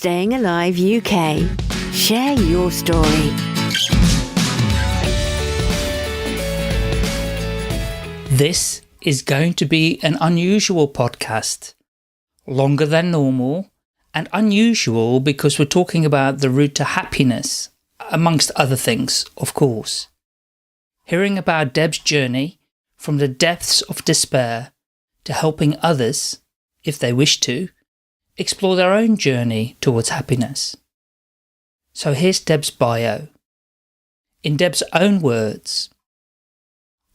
Staying Alive UK. Share your story. This is going to be an unusual podcast, longer than normal, and unusual because we're talking about the route to happiness, amongst other things, of course. Hearing about Deb's journey from the depths of despair to helping others, if they wish to, explore their own journey towards happiness. So here's Deb's bio. In Deb's own words,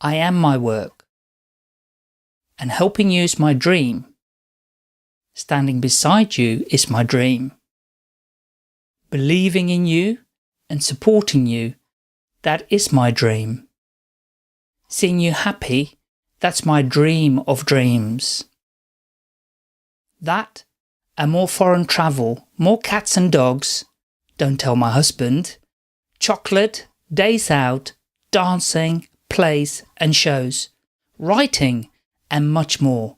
I am my work, and helping you is my dream. Standing beside you is my dream. Believing in you and supporting you, that is my dream. Seeing you happy, that's my dream of dreams. That and more foreign travel, more cats and dogs, don't tell my husband, chocolate, days out, dancing, plays and shows, writing and much more.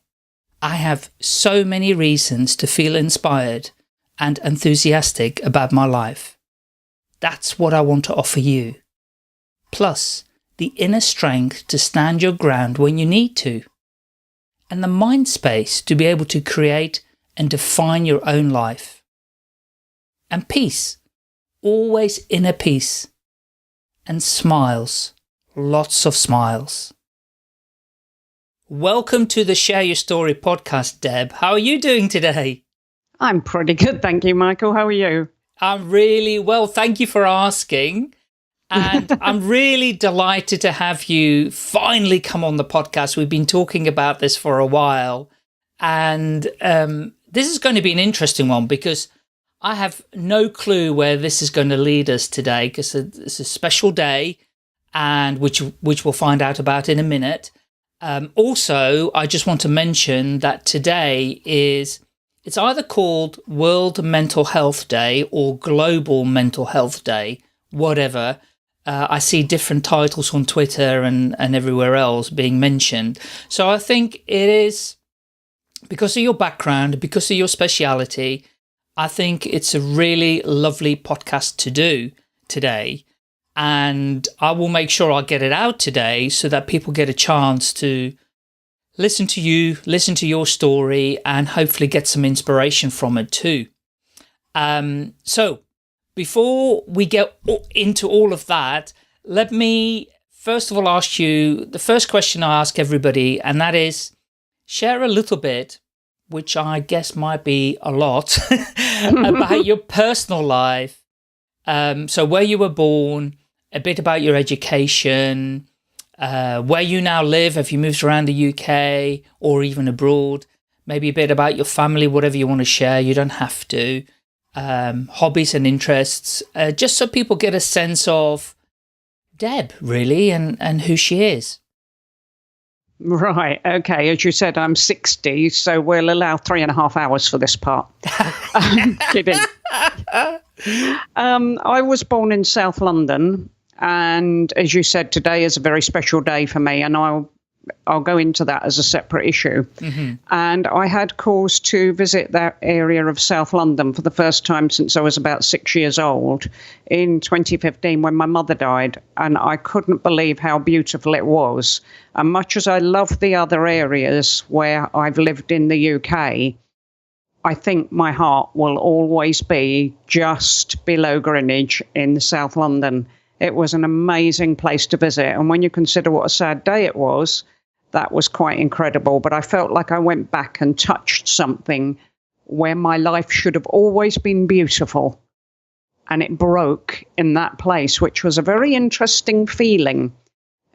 I have so many reasons to feel inspired and enthusiastic about my life. That's what I want to offer you. Plus, the inner strength to stand your ground when you need to, and the mind space to be able to create and define your own life. And peace, always inner peace, and smiles, lots of smiles. Welcome to the Share Your Story podcast, Deb. How are you doing today? I'm pretty good, thank you, Michael. How are you? I'm really well, thank you for asking. And I'm really delighted to have you finally come on the podcast. We've been talking about this for a while. And this is going to be an interesting one because I have no clue where this is going to lead us today, because it's a special day, and which we'll find out about in a minute. Also, I just want to mention that today it's either called World Mental Health Day or Global Mental Health Day, whatever. I see different titles on Twitter and everywhere else being mentioned. So I think it is, because of your background, because of your speciality, I think it's a really lovely podcast to do today. And I will make sure I get it out today so that people get a chance to listen to you, listen to your story, and hopefully get some inspiration from it too. So before we get into all of that, let me first of all ask you the first question I ask everybody, and that is, share a little bit, which I guess might be a lot, about your personal life. So where you were born, a bit about your education, where you now live, have you moved around the UK or even abroad, maybe a bit about your family, whatever you want to share, you don't have to, hobbies and interests, just so people get a sense of Deb, really, and who she is. Right, okay. As you said, I'm 60, so we'll allow 3.5 hours for this part. Kidding. I was born in South London, and as you said, today is a very special day for me, and I'll go into that as a separate issue. Mm-hmm. And I had cause to visit that area of South London for the first time since I was about 6 years old in 2015 when my mother died. And I couldn't believe how beautiful it was. And much as I love the other areas where I've lived in the UK, I think my heart will always be just below Greenwich in South London. It was an amazing place to visit. And when you consider what a sad day it was, that was quite incredible. But I felt like I went back and touched something where my life should have always been beautiful. And it broke in that place, which was a very interesting feeling.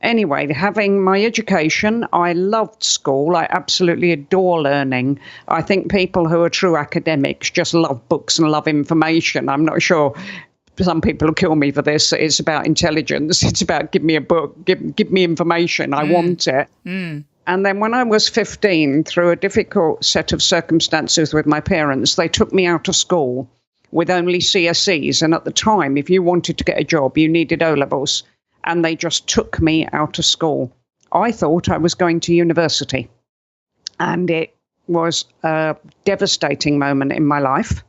Anyway, having my education, I loved school. I absolutely adore learning. I think people who are true academics just love books and love information. I'm not sure. Some people will kill me for this. It's about intelligence. It's about give me a book, give me information. I want it. Mm. And then when I was 15, through a difficult set of circumstances with my parents, they took me out of school with only CSEs. And at the time, if you wanted to get a job, you needed O-levels. And they just took me out of school. I thought I was going to university. And it was a devastating moment in my life.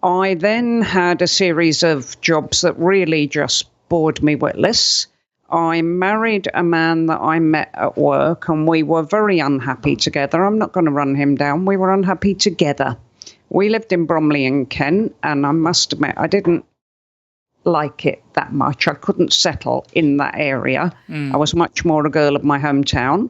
I then had a series of jobs that really just bored me witless. I married a man that I met at work, and we were very unhappy together. I'm not going to run him down. We were unhappy together. We lived in Bromley in Kent, and I must admit, I didn't like it that much. I couldn't settle in that area. I was much more a girl of my hometown.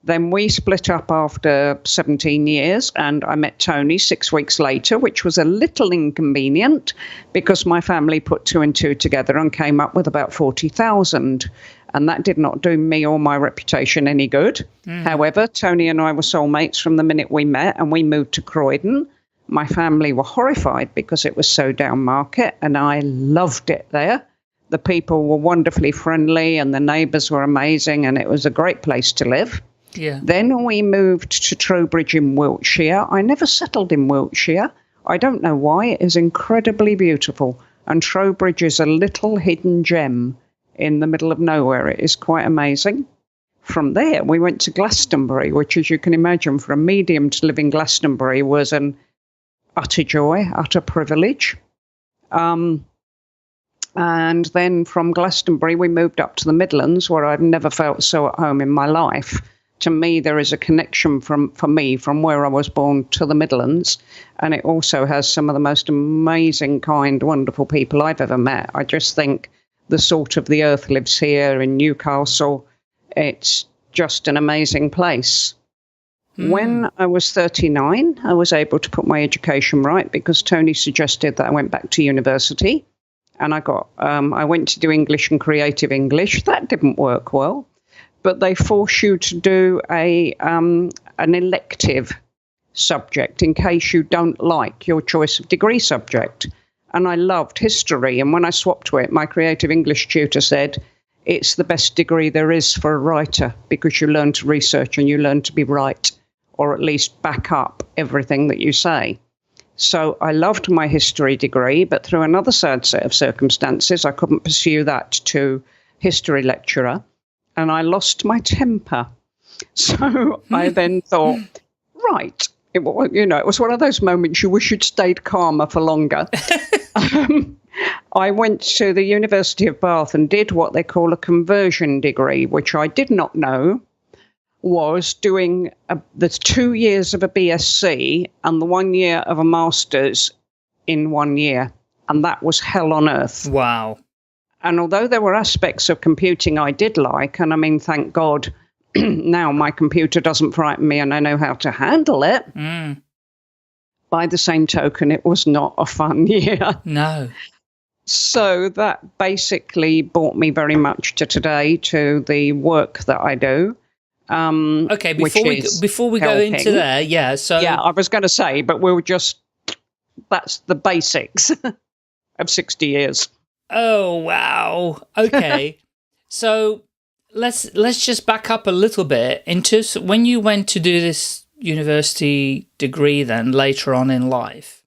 Then we split up after 17 years, and I met Tony 6 weeks later, which was a little inconvenient because my family put 2 and 2 together and came up with about 40,000. And that did not do me or my reputation any good. However, Tony and I were soulmates from the minute we met, and we moved to Croydon. My family were horrified because it was so down market, and I loved it there. The people were wonderfully friendly, and the neighbours were amazing, and it was a great place to live. Yeah. Then we moved to Trowbridge in Wiltshire. I never settled in Wiltshire. I don't know why. It is incredibly beautiful. And Trowbridge is a little hidden gem in the middle of nowhere. It is quite amazing. From there, we went to Glastonbury, which, as you can imagine, for a medium to live in Glastonbury was an utter joy, utter privilege. And then from Glastonbury, we moved up to the Midlands, where I've never felt so at home in my life. To me, there is a connection for me from where I was born to the Midlands, and it also has some of the most amazing, kind, wonderful people I've ever met. I just think the salt of the earth lives here in Newcastle. It's just an amazing place. When I was 39, I was able to put my education right because Tony suggested that I went back to university, and I went to do English and creative English. That didn't work well. But they force you to do an elective subject in case you don't like your choice of degree subject. And I loved history. And when I swapped to it, my creative English tutor said, it's the best degree there is for a writer because you learn to research and you learn to be right, or at least back up everything that you say. So I loved my history degree, but through another sad set of circumstances, I couldn't pursue that to history lecturer. And I lost my temper. So I then thought, right, it was one of those moments you wish you'd stayed calmer for longer. I went to the University of Bath and did what they call a conversion degree, which I did not know was doing the 2 years of a BSc and the 1 year of a master's in 1 year. And that was hell on earth. Wow. And although there were aspects of computing I did like, and I mean, thank God, now my computer doesn't frighten me and I know how to handle it. By the same token, it was not a fun year. No. So that basically brought me very much to today, to the work that I do. Okay, before we go into there, yeah. So yeah, I was going to say, but that's the basics of 60 years. Oh, wow. Okay. So let's just back up a little bit into when you went to do this university degree then later on in life.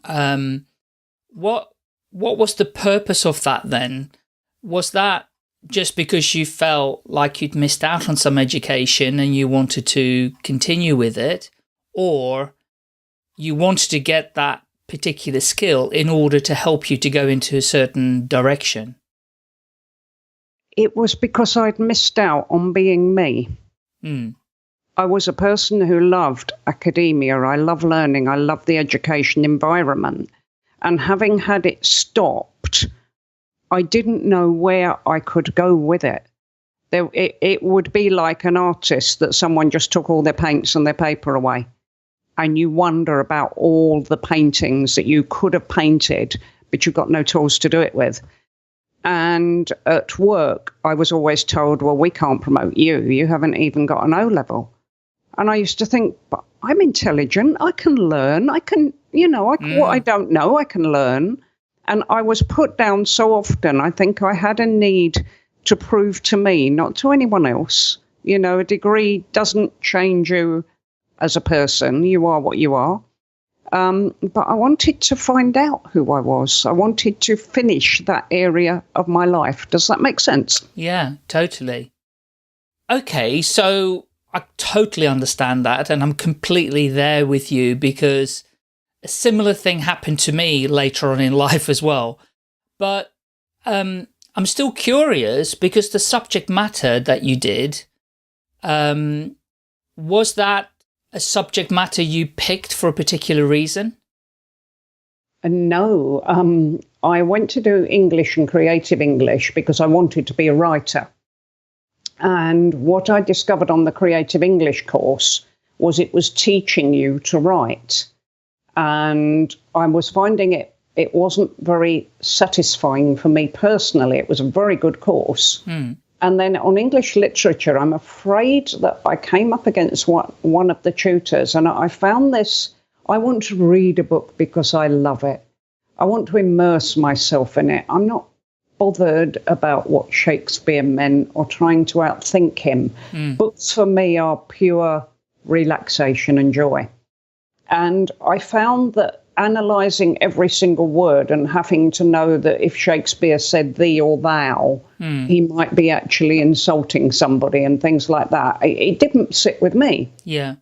What was the purpose of that then? Was that just because you felt like you'd missed out on some education and you wanted to continue with it, or you wanted to get that particular skill in order to help you to go into a certain direction? It was because I'd missed out on being me. I was a person who loved academia. I love learning. I love the education environment. And having had it stopped, I didn't know where I could go with it. It would be like an artist that someone just took all their paints and their paper away. And you wonder about all the paintings that you could have painted, but you've got no tools to do it with. And at work, I was always told, well, we can't promote you. You haven't even got an O-level. And I used to think, but I'm intelligent. I can learn. I can, what I don't know, I can learn. And I was put down so often. I think I had a need to prove to me, not to anyone else. A degree doesn't change you as a person. You are what you are. But I wanted to find out who I was. I wanted to finish that area of my life. Does that make sense? Yeah, totally. Okay, so I totally understand that, and I'm completely there with you because a similar thing happened to me later on in life as well. But I'm still curious, because the subject matter that you did, was that a subject matter you picked for a particular reason? No, I went to do English and creative English because I wanted to be a writer. And what I discovered on the creative English course was it was teaching you to write. And I was finding it wasn't very satisfying for me personally. It was a very good course. And then on English literature, I'm afraid that I came up against one of the tutors, and I found this. I want to read a book because I love it. I want to immerse myself in it. I'm not bothered about what Shakespeare meant or trying to outthink him. Books for me are pure relaxation and joy. And I found that analysing every single word and having to know that if Shakespeare said thee or thou, he might be actually insulting somebody and things like that. It didn't sit with me. Yeah.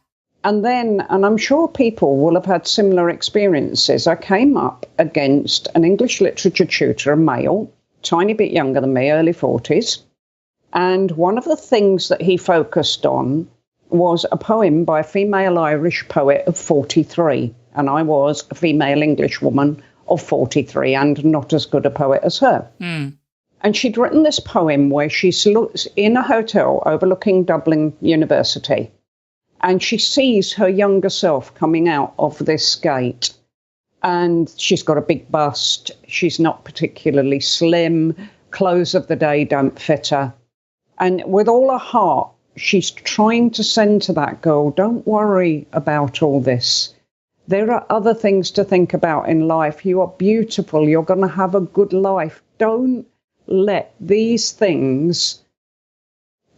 And then, and I'm sure people will have had similar experiences, I came up against an English literature tutor, a male, tiny bit younger than me, early 40s. And one of the things that he focused on was a poem by a female Irish poet of 43. And I was a female English woman of 43 and not as good a poet as her. And she'd written this poem where she's in a hotel overlooking Dublin University. And she sees her younger self coming out of this gate. And she's got a big bust. She's not particularly slim. Clothes of the day don't fit her. And with all her heart, she's trying to send to that girl, don't worry about all this. There are other things to think about in life. You are beautiful. You're going to have a good life. Don't let these things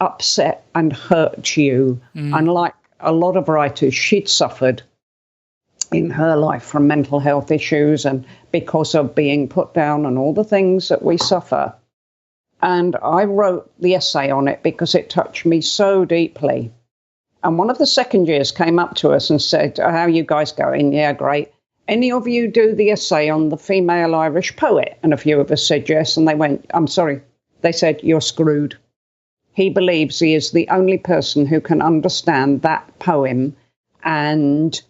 upset and hurt you. And like a lot of writers, she'd suffered in her life from mental health issues and because of being put down and all the things that we suffer. And I wrote the essay on it because it touched me so deeply. And one of the second years came up to us and said, how are you guys going? Yeah, great. Any of you do the essay on the female Irish poet? And a few of us said yes. And they went, I'm sorry. They said, you're screwed. He believes he is the only person who can understand that poem and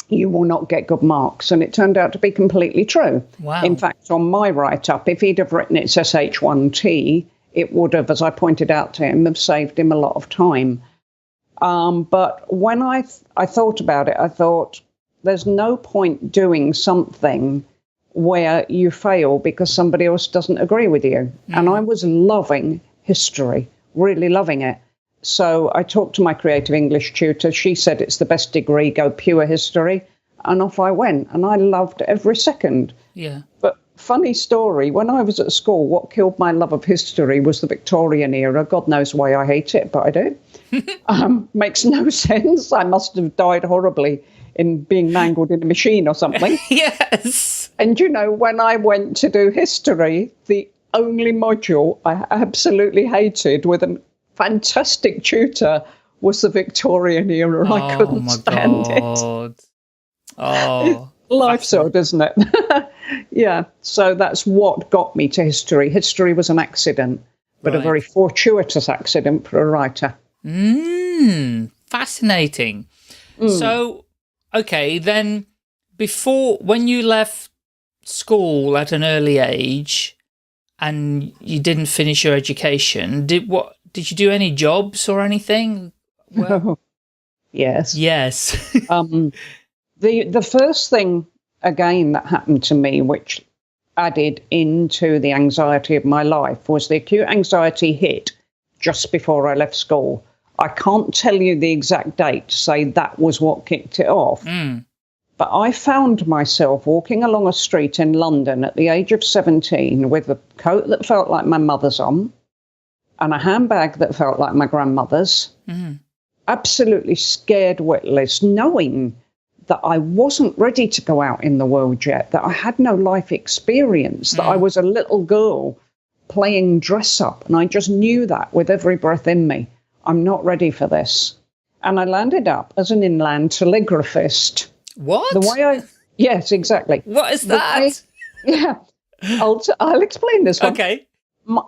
you will not get good marks. And it turned out to be completely true. Wow. In fact, on my write-up, if he'd have written it's SH1T, it would have, as I pointed out to him, have saved him a lot of time. But when I thought about it, I thought there's no point doing something where you fail because somebody else doesn't agree with you. And I was loving history, really loving it. So I talked to my creative English tutor. She said it's the best degree, go pure history. And off I went. And I loved every second. Yeah. But funny story, when I was at school, what killed my love of history was the Victorian era. God knows why I hate it, but I do. Makes no sense. I must have died horribly in being mangled in a machine or something. Yes. And, you know, when I went to do history, the only module I absolutely hated with a fantastic tutor was the Victorian era. I couldn't stand it. Oh, life's odd, isn't it? Yeah. So that's what got me to history. History was an accident, but a very fortuitous accident for a writer. Fascinating. So, okay, then when you left school at an early age and you didn't finish your education, did you do any jobs or anything? Well, yes. Yes. The first thing, again, that happened to me, which added into the anxiety of my life, was the acute anxiety hit just before I left school. I can't tell you the exact date to say that was what kicked it off. But I found myself walking along a street in London at the age of 17 with a coat that felt like my mother's on and a handbag that felt like my grandmother's, absolutely scared witless, knowing that I wasn't ready to go out in the world yet, that I had no life experience, that I was a little girl playing dress up. And I just knew that with every breath in me. I'm not ready for this. And I landed up as an inland telegraphist. What? Yes, exactly. What is that? Yeah. I'll explain this one. Okay.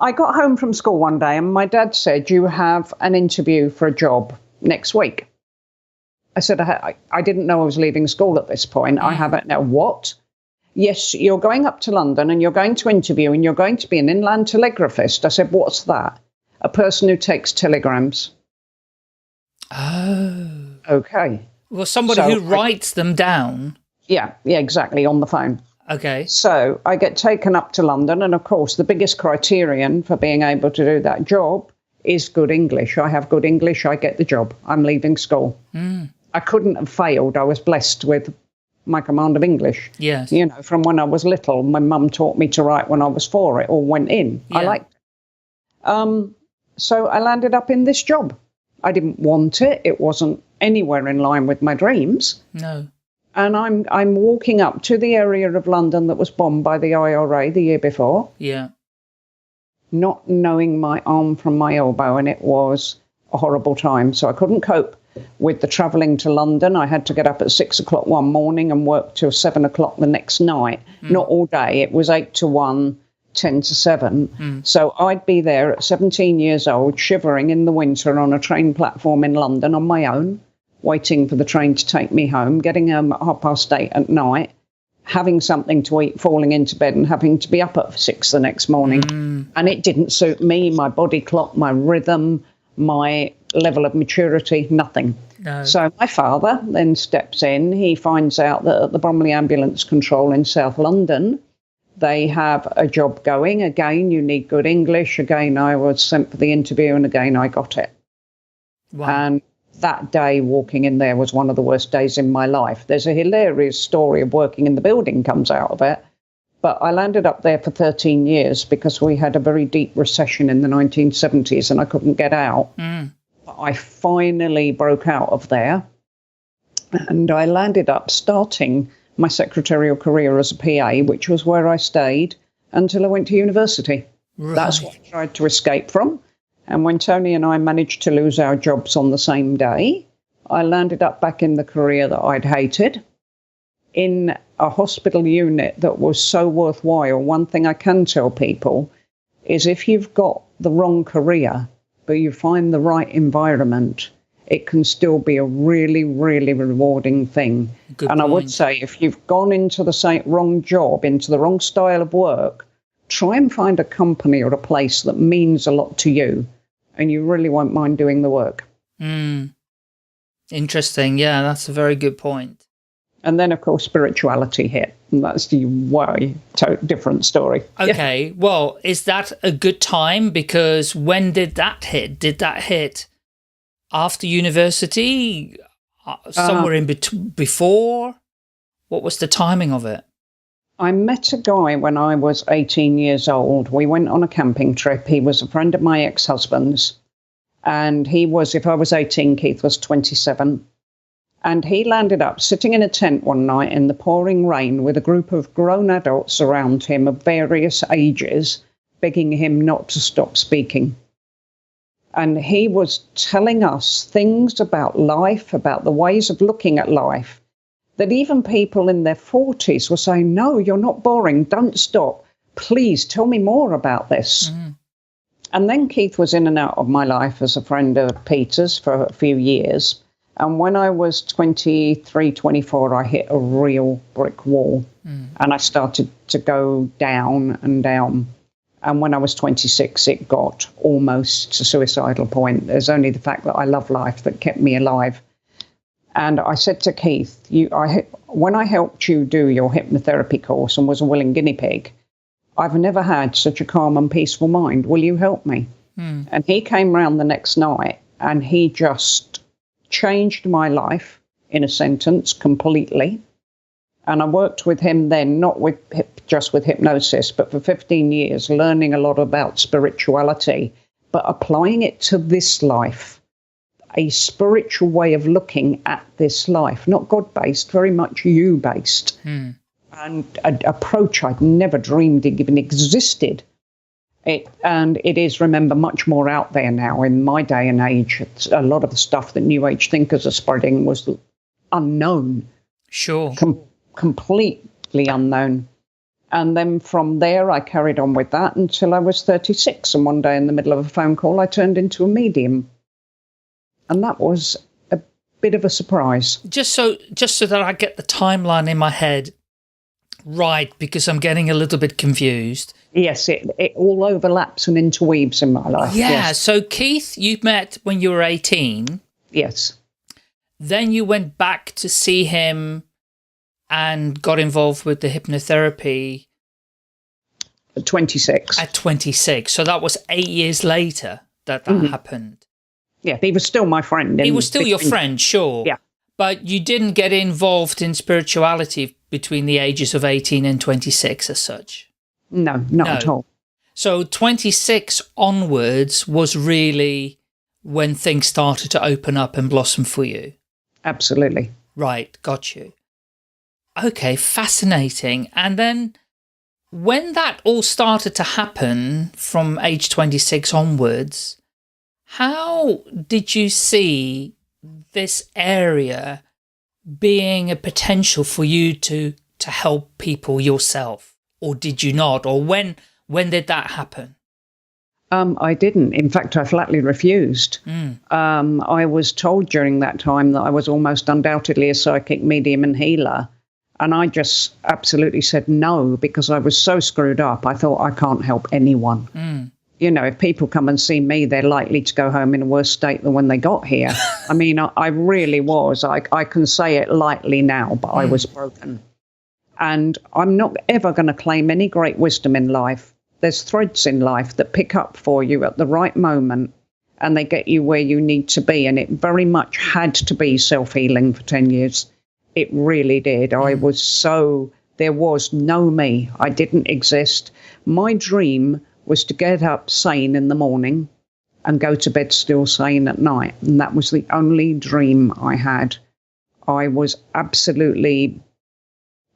I got home from school one day and my dad said, you have an interview for a job next week. I said, I didn't know I was leaving school at this point. I haven't now. What? Yes, you're going up to London and you're going to interview and you're going to be an inland telegraphist. I said, what's that? A person who takes telegrams. Oh. Okay. Well, somebody who writes them down. Yeah, exactly, on the phone. Okay. So I get taken up to London. And of course, the biggest criterion for being able to do that job is good English. I have good English. I get the job. I'm leaving school. I couldn't have failed. I was blessed with my command of English. Yes. You know, from when I was little, my mum taught me to write when I was 4. It all went in. Yeah. I liked it. So I landed up in this job. I didn't want it. It wasn't anywhere in line with my dreams. No. And I'm walking up to the area of London that was bombed by the IRA the year before. Yeah. Not knowing my arm from my elbow, and it was a horrible time. So I couldn't cope with the travelling to London. I had to get up at 6 o'clock one morning and work till 7 o'clock the next night. Not all day. It was 8 to 1, 10 to 7. So I'd be there at 17 years old, shivering in the winter on a train platform in London on my own, waiting for the train to take me home, getting home at 8:30 at night, having something to eat, falling into bed and having to be up at 6 the next morning. And it didn't suit me, my body clock, my rhythm, my level of maturity, nothing. No. So my father then steps in. He finds out that at the Bromley Ambulance Control in South London, they have a job going. Again, you need good English. Again, I was sent for the interview and again, I got it. Wow. And that day walking in there was one of the worst days in my life. There's a hilarious story of working in the building comes out of it. But I landed up there for 13 years because we had a very deep recession in the 1970s and I couldn't get out. I finally broke out of there and I landed up starting my secretarial career as a PA, which was where I stayed until I went to university. Right. That's what I tried to escape from. And when Tony and I managed to lose our jobs on the same day, I landed up back in the career that I'd hated, in a hospital unit that was so worthwhile. One thing I can tell people is if you've got the wrong career, but you find the right environment, it can still be a really, really rewarding thing. Good and point. I would say if you've gone into the wrong job, into the wrong style of work, try and find a company or a place that means a lot to you and you really won't mind doing the work. Interesting. Yeah, that's a very good point. And then, of course, spirituality hit. And that's the way different story. Okay. Well, is that a good time? Because when did that hit? Did that hit after university? Somewhere in before? What was the timing of it? I met a guy when I was 18 years old. We went on a camping trip. He was a friend of my ex-husband's. And he was, if I was 18, Keith was 27. And he landed up sitting in a tent one night in the pouring rain with a group of grown adults around him of various ages, begging him not to stop speaking. And he was telling us things about life, about the ways of looking at life, that even people in their 40s were saying, no, you're not boring. Don't stop. Please tell me more about this. And then Keith was in and out of my life as a friend of Peter's for a few years. And when I was 23, 24, I hit a real brick wall. And I started to go down and down. And when I was 26, it got almost to suicidal point. There's only the fact that I love life that kept me alive. And I said to Keith, when I helped you do your hypnotherapy course and was a willing guinea pig, I've never had such a calm and peaceful mind. Will you help me? And he came round the next night and he just changed my life in a sentence completely. And I worked with him then, not with just with hypnosis, but for 15 years, learning a lot about spirituality, but applying it to this life. A spiritual way of looking at this life, not God-based, very much you-based. And an approach I'd never dreamed even existed. And it is, remember, much more out there now in my day and age. A lot of the stuff that New Age thinkers are spreading was unknown. Sure. Completely unknown. And then from there, I carried on with that until I was 36. And one day in the middle of a phone call, I turned into a medium. And that was a bit of a surprise. Just so that I get the timeline in my head right, because I'm getting a little bit confused. Yes, it all overlaps and interweaves in my life. Yeah, yes. So Keith, you met when you were 18. Yes. Then you went back to see him and got involved with the hypnotherapy. At 26. At 26. So that was 8 years later that happened. Yeah, he was still my friend. He was still your friend, sure. Yeah. But you didn't get involved in spirituality between the ages of 18 and 26 as such? No, not at all. So 26 onwards was really when things started to open up and blossom for you? Absolutely. Right, got you. Okay, fascinating. And then when that all started to happen from age 26 onwards, how did you see this area being a potential for you to help people yourself? Or did you not? Or when did that happen? I didn't. In fact, I flatly refused. I was told during that time that I was almost undoubtedly a psychic medium and healer. And I just absolutely said no, because I was so screwed up. I thought, I can't help anyone. You know, if people come and see me, they're likely to go home in a worse state than when they got here. I mean, I really was. I can say it lightly now, but I was broken. And I'm not ever going to claim any great wisdom in life. There's threads in life that pick up for you at the right moment and they get you where you need to be. And it very much had to be self-healing for 10 years. It really did. There was no me. I didn't exist. My dream was to get up sane in the morning and go to bed still sane at night. And that was the only dream I had. I was absolutely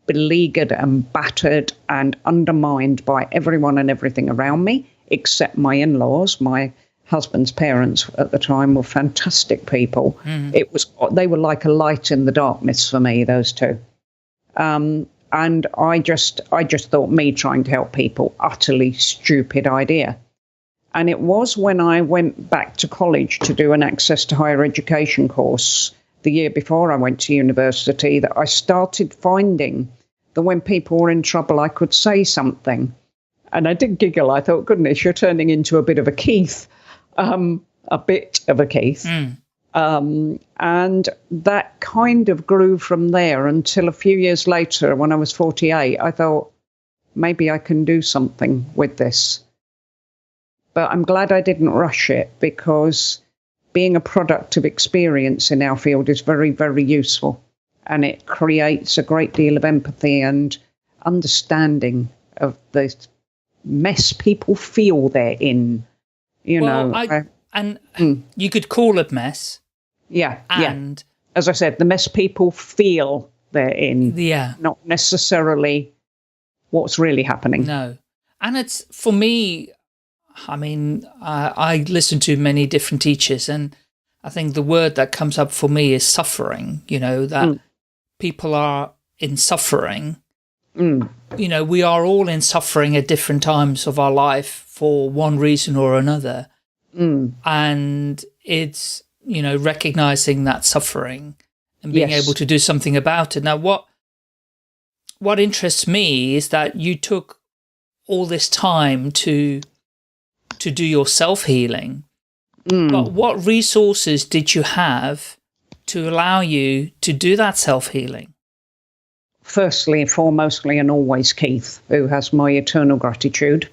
beleaguered and battered and undermined by everyone and everything around me, except my in-laws. My husband's parents at the time were fantastic people. They were like a light in the darkness for me, those two. And I just thought me trying to help people, utterly stupid idea. And it was when I went back to college to do an access to higher education course the year before I went to university that I started finding that when people were in trouble, I could say something. And I did giggle. I thought, goodness, you're turning into a bit of a Keith, And that kind of grew from there until a few years later, when I was 48, I thought, maybe I can do something with this. But I'm glad I didn't rush it, because being a product of experience in our field is very, very useful. And it creates a great deal of empathy and understanding of the mess people feel they're in. You could call it mess. Yeah. As I said, the mess people feel they're in. Yeah. Not necessarily what's really happening. No. And it's, for me, I mean, I listen to many different teachers, and I think the word that comes up for me is suffering, that people are in suffering. We are all in suffering at different times of our life for one reason or another. And it's, recognizing that suffering and being able to do something about it. Now, what interests me is that you took all this time to do your self-healing, but what resources did you have to allow you to do that self-healing? Firstly, foremostly, and always Keith, who has my eternal gratitude.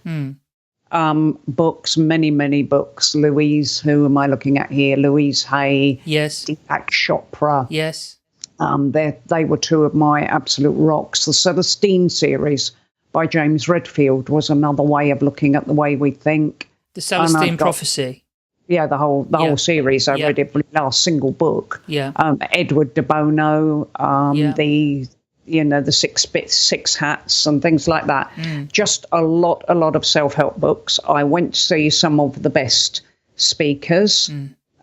Books, many, many books. Louise, who am I looking at here? Louise Hay. Yes. Deepak Chopra. Yes. They were two of my absolute rocks. The Celestine series by James Redfield was another way of looking at the way we think. The Celestine Prophecy. Yeah, the whole series. I read every last single book. Yeah. Edward de Bono, the six hats and things like that. Just a lot of self-help books. I went to see some of the best speakers.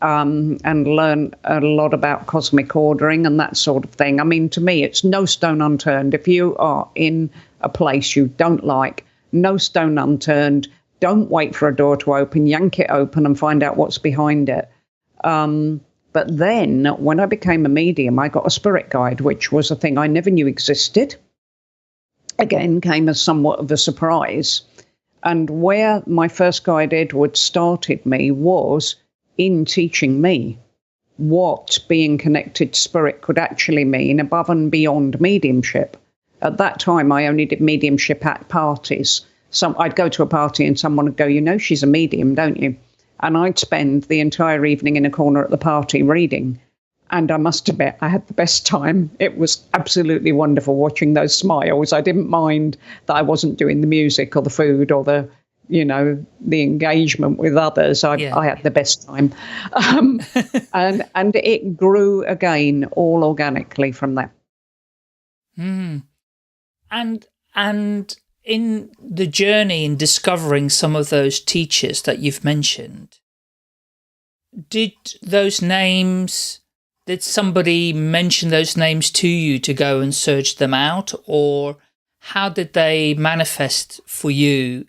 and learn a lot about cosmic ordering and that sort of thing. I mean, to me, it's no stone unturned. If you are in a place you don't like, no stone unturned. Don't wait for a door to open, yank it open and find out what's behind it. But then when I became a medium, I got a spirit guide, which was a thing I never knew existed. Again, came as somewhat of a surprise. And where my first guide, Edward, started me was in teaching me what being connected to spirit could actually mean above and beyond mediumship. At that time, I only did mediumship at parties. I'd go to a party and someone would go, you know, she's a medium, don't you? And I'd spend the entire evening in a corner at the party reading. And I must admit, I had the best time. It was absolutely wonderful watching those smiles. I didn't mind that I wasn't doing the music or the food or the, you know, the engagement with others. I had the best time. And it grew again all organically from there. And in the journey in discovering some of those teachers that you've mentioned, did somebody mention those names to you to go and search them out, or how did they manifest for you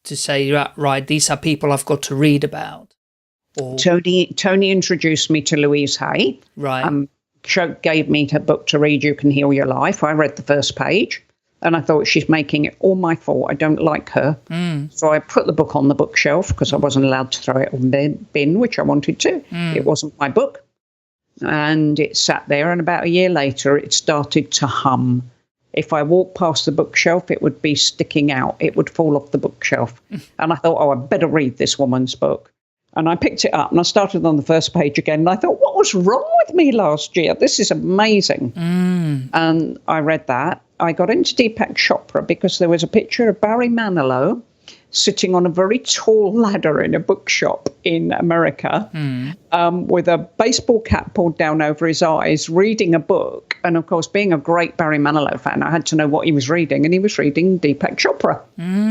to say, right, these are people I've got to read about? Or... Tony introduced me to Louise Hay. Right. Gave me her book to read, You Can Heal Your Life. I read the first page. And I thought, she's making it all my fault. I don't like her. So I put the book on the bookshelf because I wasn't allowed to throw it on the bin, which I wanted to. It wasn't my book. And it sat there. And about a year later, it started to hum. If I walked past the bookshelf, it would be sticking out. It would fall off the bookshelf. And I thought, I better read this woman's book. And I picked it up and I started on the first page again. And I thought, what was wrong with me last year? This is amazing. And I read that. I got into Deepak Chopra because there was a picture of Barry Manilow sitting on a very tall ladder in a bookshop in America with a baseball cap pulled down over his eyes, reading a book. And, of course, being a great Barry Manilow fan, I had to know what he was reading. And he was reading Deepak Chopra.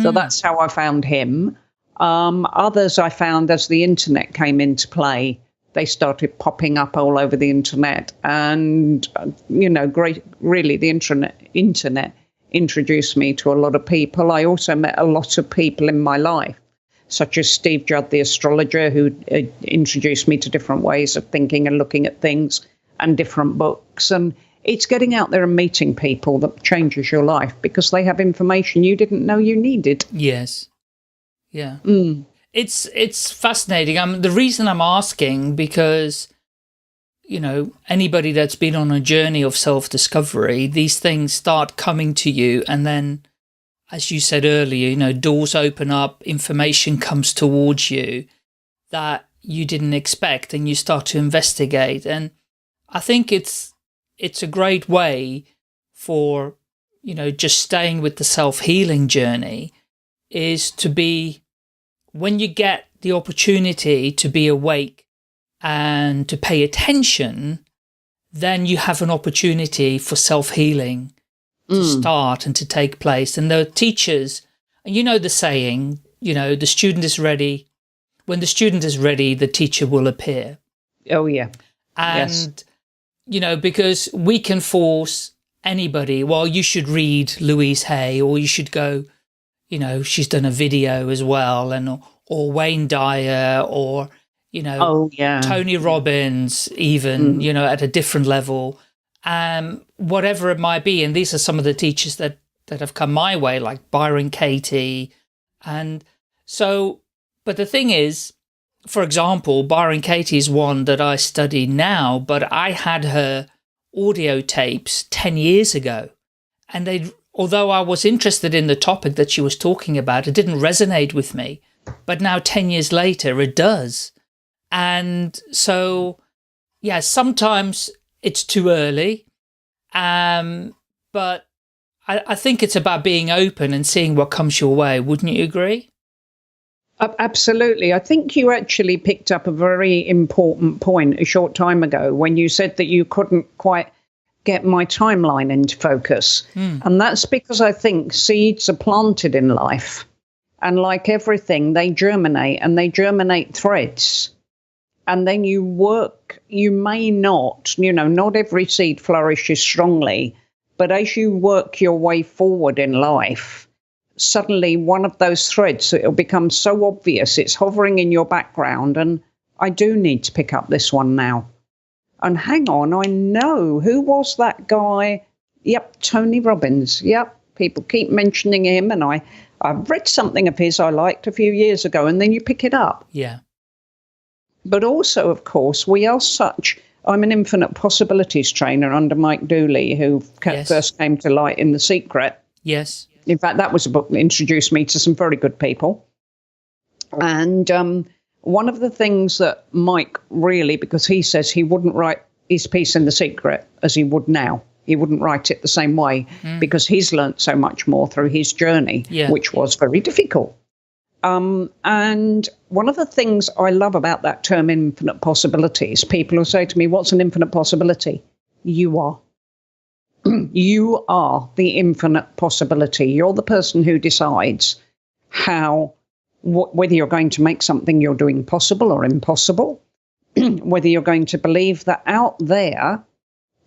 So that's how I found him. Others I found as the internet came into play. They started popping up all over the internet. And, you know, really the internet introduced me to a lot of people. I also met a lot of people in my life, such as Steve Judd, the astrologer, who introduced me to different ways of thinking and looking at things and different books. And it's getting out there and meeting people that changes your life because they have information you didn't know you needed. Yes. Yeah. It's fascinating. The reason I'm asking, because, you know, anybody that's been on a journey of self-discovery, these things start coming to you. And then, as you said earlier, you know, doors open up, information comes towards you that you didn't expect, and you start to investigate. And I think it's a great way for, you know, just staying with the self-healing journey, is to be, when you get the opportunity to be awake and to pay attention, then you have an opportunity for self-healing to start and to take place. And the teachers, and you know the saying, you know, the student is ready. When the student is ready, the teacher will appear. Oh, yeah. And, yes. You know, because we can force anybody, well, you should read Louise Hay, or you should go, you know, she's done a video as well, and or Wayne Dyer, or, you know, Tony Robbins, even, you know, at a different level, whatever it might be. And these are some of the teachers that have come my way, like Byron Katie. And so, but the thing is, for example, Byron Katie is one that I study now, but I had her audio tapes 10 years ago, and although I was interested in the topic that she was talking about, it didn't resonate with me. But now 10 years later, it does. And so, yeah, sometimes it's too early. But I think it's about being open and seeing what comes your way. Wouldn't you agree? Absolutely. I think you actually picked up a very important point a short time ago when you said that you couldn't quite get my timeline into focus. And that's because I think seeds are planted in life. And like everything, they germinate, and they germinate threads. And then you work, you may not, not every seed flourishes strongly, but as you work your way forward in life, suddenly one of those threads, it'll become so obvious, it's hovering in your background, and I do need to pick up this one now. And hang on, I know, who was that guy? Yep, Tony Robbins. Yep, people keep mentioning him, and I've read something of his I liked a few years ago, and then you pick it up. Yeah. But also, of course, we are I'm an infinite possibilities trainer under Mike Dooley, who first came to light in The Secret. Yes. In fact, that was a book that introduced me to some very good people. And one of the things that Mike really, because he says he wouldn't write his piece in The Secret as he would now. He wouldn't write it the same way because he's learnt so much more through his journey, which was very difficult. And one of the things I love about that term infinite possibilities, people will say to me, what's an infinite possibility? You are. You are the infinite possibility. You're the person who decides whether you're going to make something you're doing possible or impossible, whether you're going to believe that out there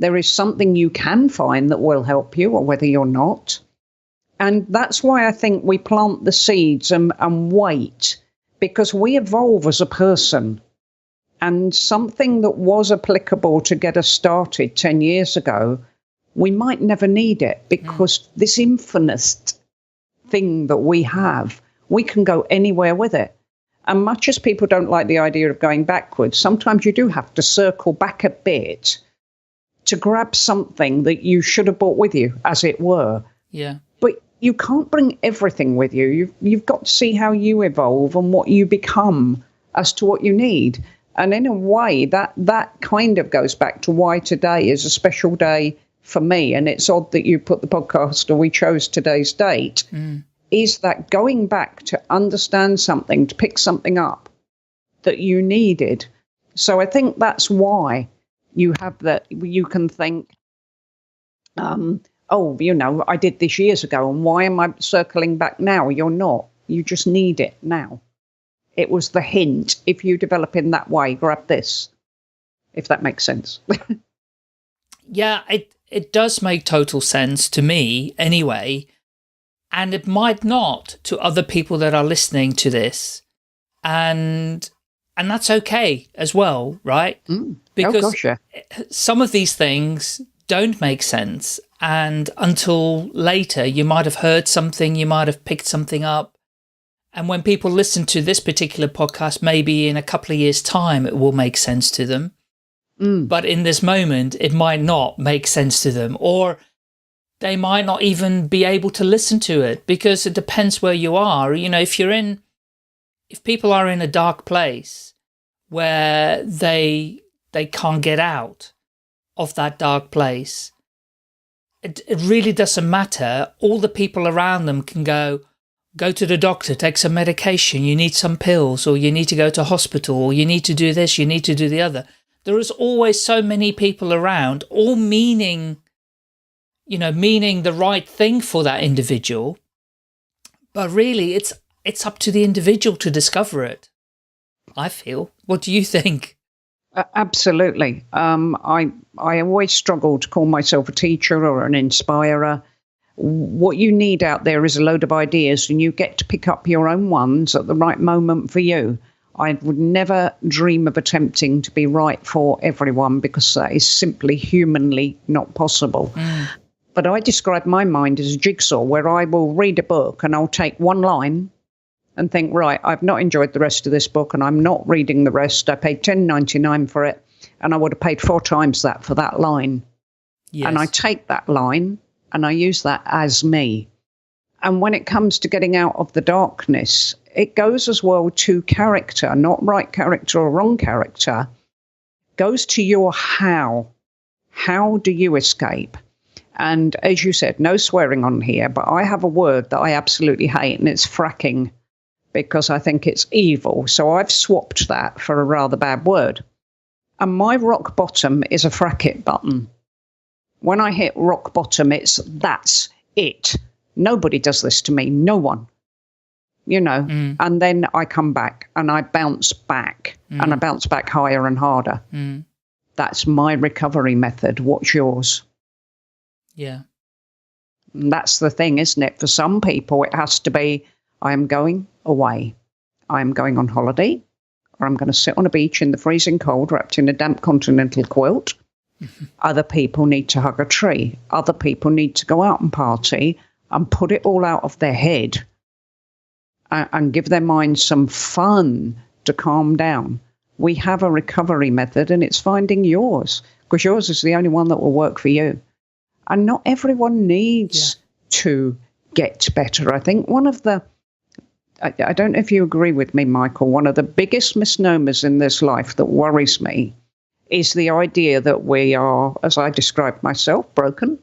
is something you can find that will help you, or whether you're not. And that's why I think we plant the seeds and wait, because we evolve as a person. And something that was applicable to get us started 10 years ago, we might never need it, because this infinite thing that we have, we can go anywhere with it. And much as people don't like the idea of going backwards, sometimes you do have to circle back a bit to grab something that you should have brought with you, as it were. Yeah. But you can't bring everything with you. You've got to see how you evolve and what you become as to what you need. And in a way, that kind of goes back to why today is a special day for me. And it's odd that you put the podcast, or we chose today's date, is that going back to understand something, to pick something up that you needed. So I think that's why you have that. You can think, I did this years ago, and why am I circling back now? You're not. You just need it now. It was the hint. If you develop in that way, grab this, if that makes sense. Yeah, it does make total sense to me anyway, and it might not to other people that are listening to this, and that's okay as well, right? Because some of these things don't make sense, and until later you might have heard something, you might have picked something up, and when people listen to this particular podcast, maybe in a couple of years' time it will make sense to them. But in this moment, it might not make sense to them, or they might not even be able to listen to it, because it depends where you are. If people are in a dark place where they can't get out of that dark place, it really doesn't matter. All the people around them can go to the doctor, take some medication, you need some pills, or you need to go to hospital, or you need to do this, you need to do the other. There is always so many people around, all meaning the right thing for that individual. But really, it's up to the individual to discover it, I feel. What do you think? Absolutely. I always struggle to call myself a teacher or an inspirer. What you need out there is a load of ideas, and you get to pick up your own ones at the right moment for you. I would never dream of attempting to be right for everyone, because that is simply humanly not possible. But I describe my mind as a jigsaw, where I will read a book and I'll take one line and think, right, I've not enjoyed the rest of this book and I'm not reading the rest. I paid $10.99 for it, and I would have paid 4 times that for that line. Yes. And I take that line and I use that as me. And when it comes to getting out of the darkness, it goes as well to character, not right character or wrong character. Goes to your how. How do you escape? And as you said, no swearing on here, but I have a word that I absolutely hate, and it's fracking, because I think it's evil. So I've swapped that for a rather bad word. And my rock bottom is a frack it button. When I hit rock bottom, that's it. Nobody does this to me. No one. and then I come back and I bounce back and I bounce back higher and harder. That's my recovery method. What's yours? Yeah. And that's the thing, isn't it? For some people, it has to be, I am going away. I am going on holiday, or I'm going to sit on a beach in the freezing cold wrapped in a damp continental quilt. Other people need to hug a tree. Other people need to go out and party and put it all out of their head and give their mind some fun to calm down. We have a recovery method, and it's finding yours, because yours is the only one that will work for you. And not everyone needs to get better. I think one of the, I don't know if you agree with me, Michael, one of the biggest misnomers in this life that worries me is the idea that we are, as I described myself, broken.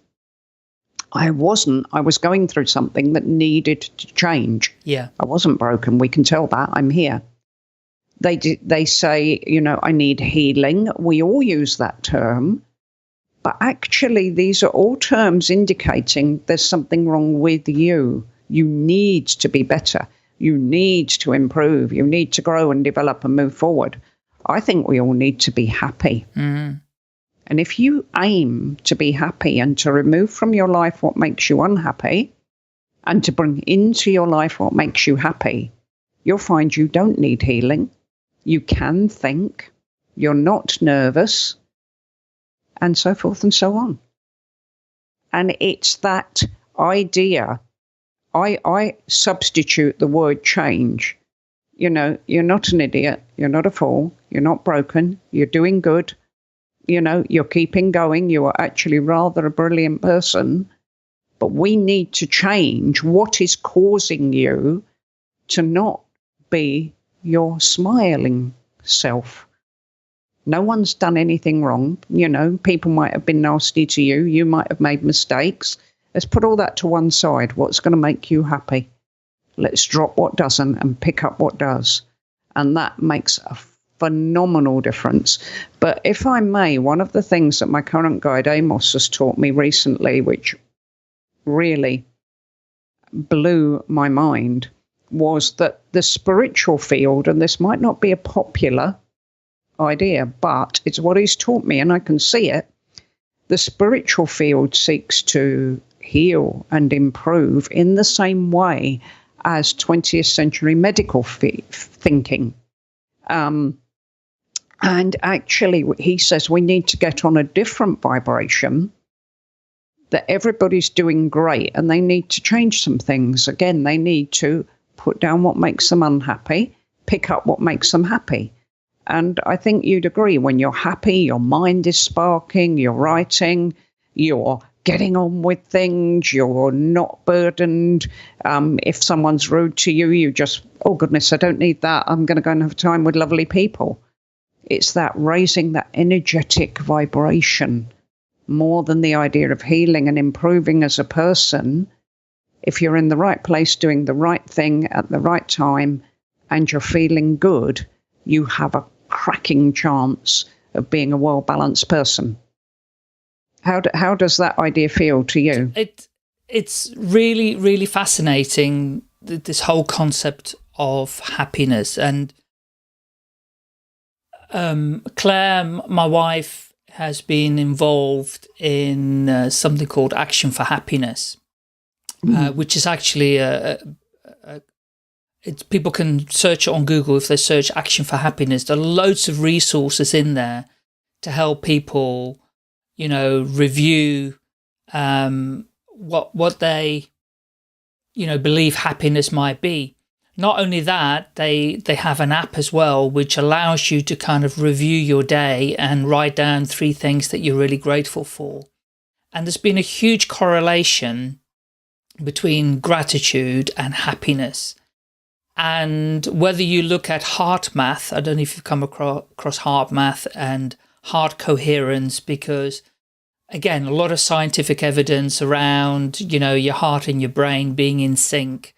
I wasn't. I was going through something that needed to change. Yeah. I wasn't broken. We can tell that. I'm here. They say, I need healing. We all use that term. But actually, these are all terms indicating there's something wrong with you. You need to be better. You need to improve. You need to grow and develop and move forward. I think we all need to be happy. And if you aim to be happy and to remove from your life what makes you unhappy and to bring into your life what makes you happy, you'll find you don't need healing. You can think. You're not nervous. And so forth and so on. And it's that idea. I substitute the word change. You're not an idiot. You're not a fool. You're not broken. You're doing good. You're keeping going. You are actually rather a brilliant person. But we need to change what is causing you to not be your smiling self. No one's done anything wrong. People might have been nasty to you. You might have made mistakes. Let's put all that to one side. What's going to make you happy? Let's drop what doesn't and pick up what does. And that makes a phenomenal difference. But if I may, one of the things that my current guide Amos has taught me recently, which really blew my mind, was that the spiritual field, and this might not be a popular idea, but it's what he's taught me, and I can see it. The spiritual field seeks to heal and improve in the same way as 20th century medical thinking. And actually, he says we need to get on a different vibration, that everybody's doing great and they need to change some things. Again, they need to put down what makes them unhappy, pick up what makes them happy. And I think you'd agree, when you're happy, your mind is sparking, you're writing, you're getting on with things, you're not burdened. If someone's rude to you, you just, oh goodness, I don't need that. I'm going to go and have time with lovely people. It's that raising that energetic vibration more than the idea of healing and improving as a person. If you're in the right place, doing the right thing at the right time, and you're feeling good, you have a cracking chance of being a well-balanced person. How does that idea feel to you? It's really, really fascinating, this whole concept of happiness. And Claire, my wife, has been involved in something called Action for Happiness, which is actually people can search it on Google. If they search Action for Happiness, there are loads of resources in there to help people, review what they, believe happiness might be. Not only that, they have an app as well, which allows you to kind of review your day and write down 3 things that you're really grateful for. And there's been a huge correlation between gratitude and happiness. And whether you look at heart math, I don't know if you've come across heart math and heart coherence, because again, a lot of scientific evidence around, your heart and your brain being in sync.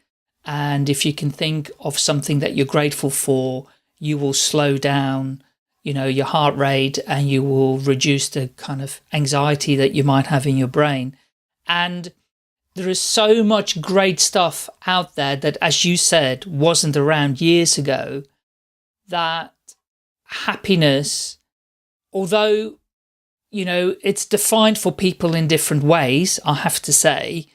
And if you can think of something that you're grateful for, you will slow down, your heart rate, and you will reduce the kind of anxiety that you might have in your brain. And there is so much great stuff out there that, as you said, wasn't around years ago, that happiness, although, you know, it's defined for people in different ways, I have to say,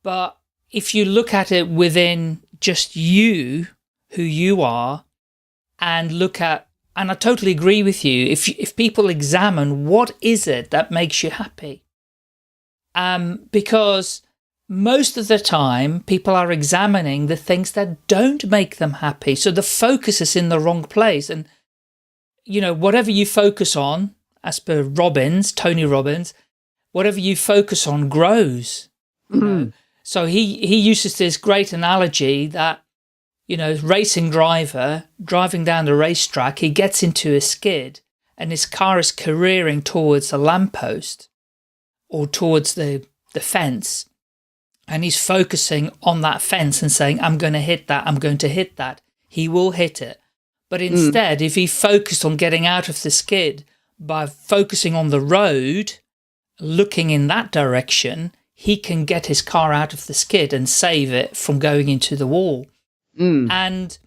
but if you look at it within just you, who you are, and look at, and I totally agree with you, if people examine what is it that makes you happy, because most of the time people are examining the things that don't make them happy. So the focus is in the wrong place. And, you know, whatever you focus on, as per Tony Robbins, whatever you focus on grows. You know? So he uses this great analogy that, you know, racing driver driving down the racetrack, he gets into a skid and his car is careering towards a lamppost or towards the fence. And he's focusing on that fence and saying, I'm going to hit that, I'm going to hit that. He will hit it. But instead, if he focused on getting out of the skid by focusing on the road, looking in that direction, he can get his car out of the skid and save it from going into the wall. And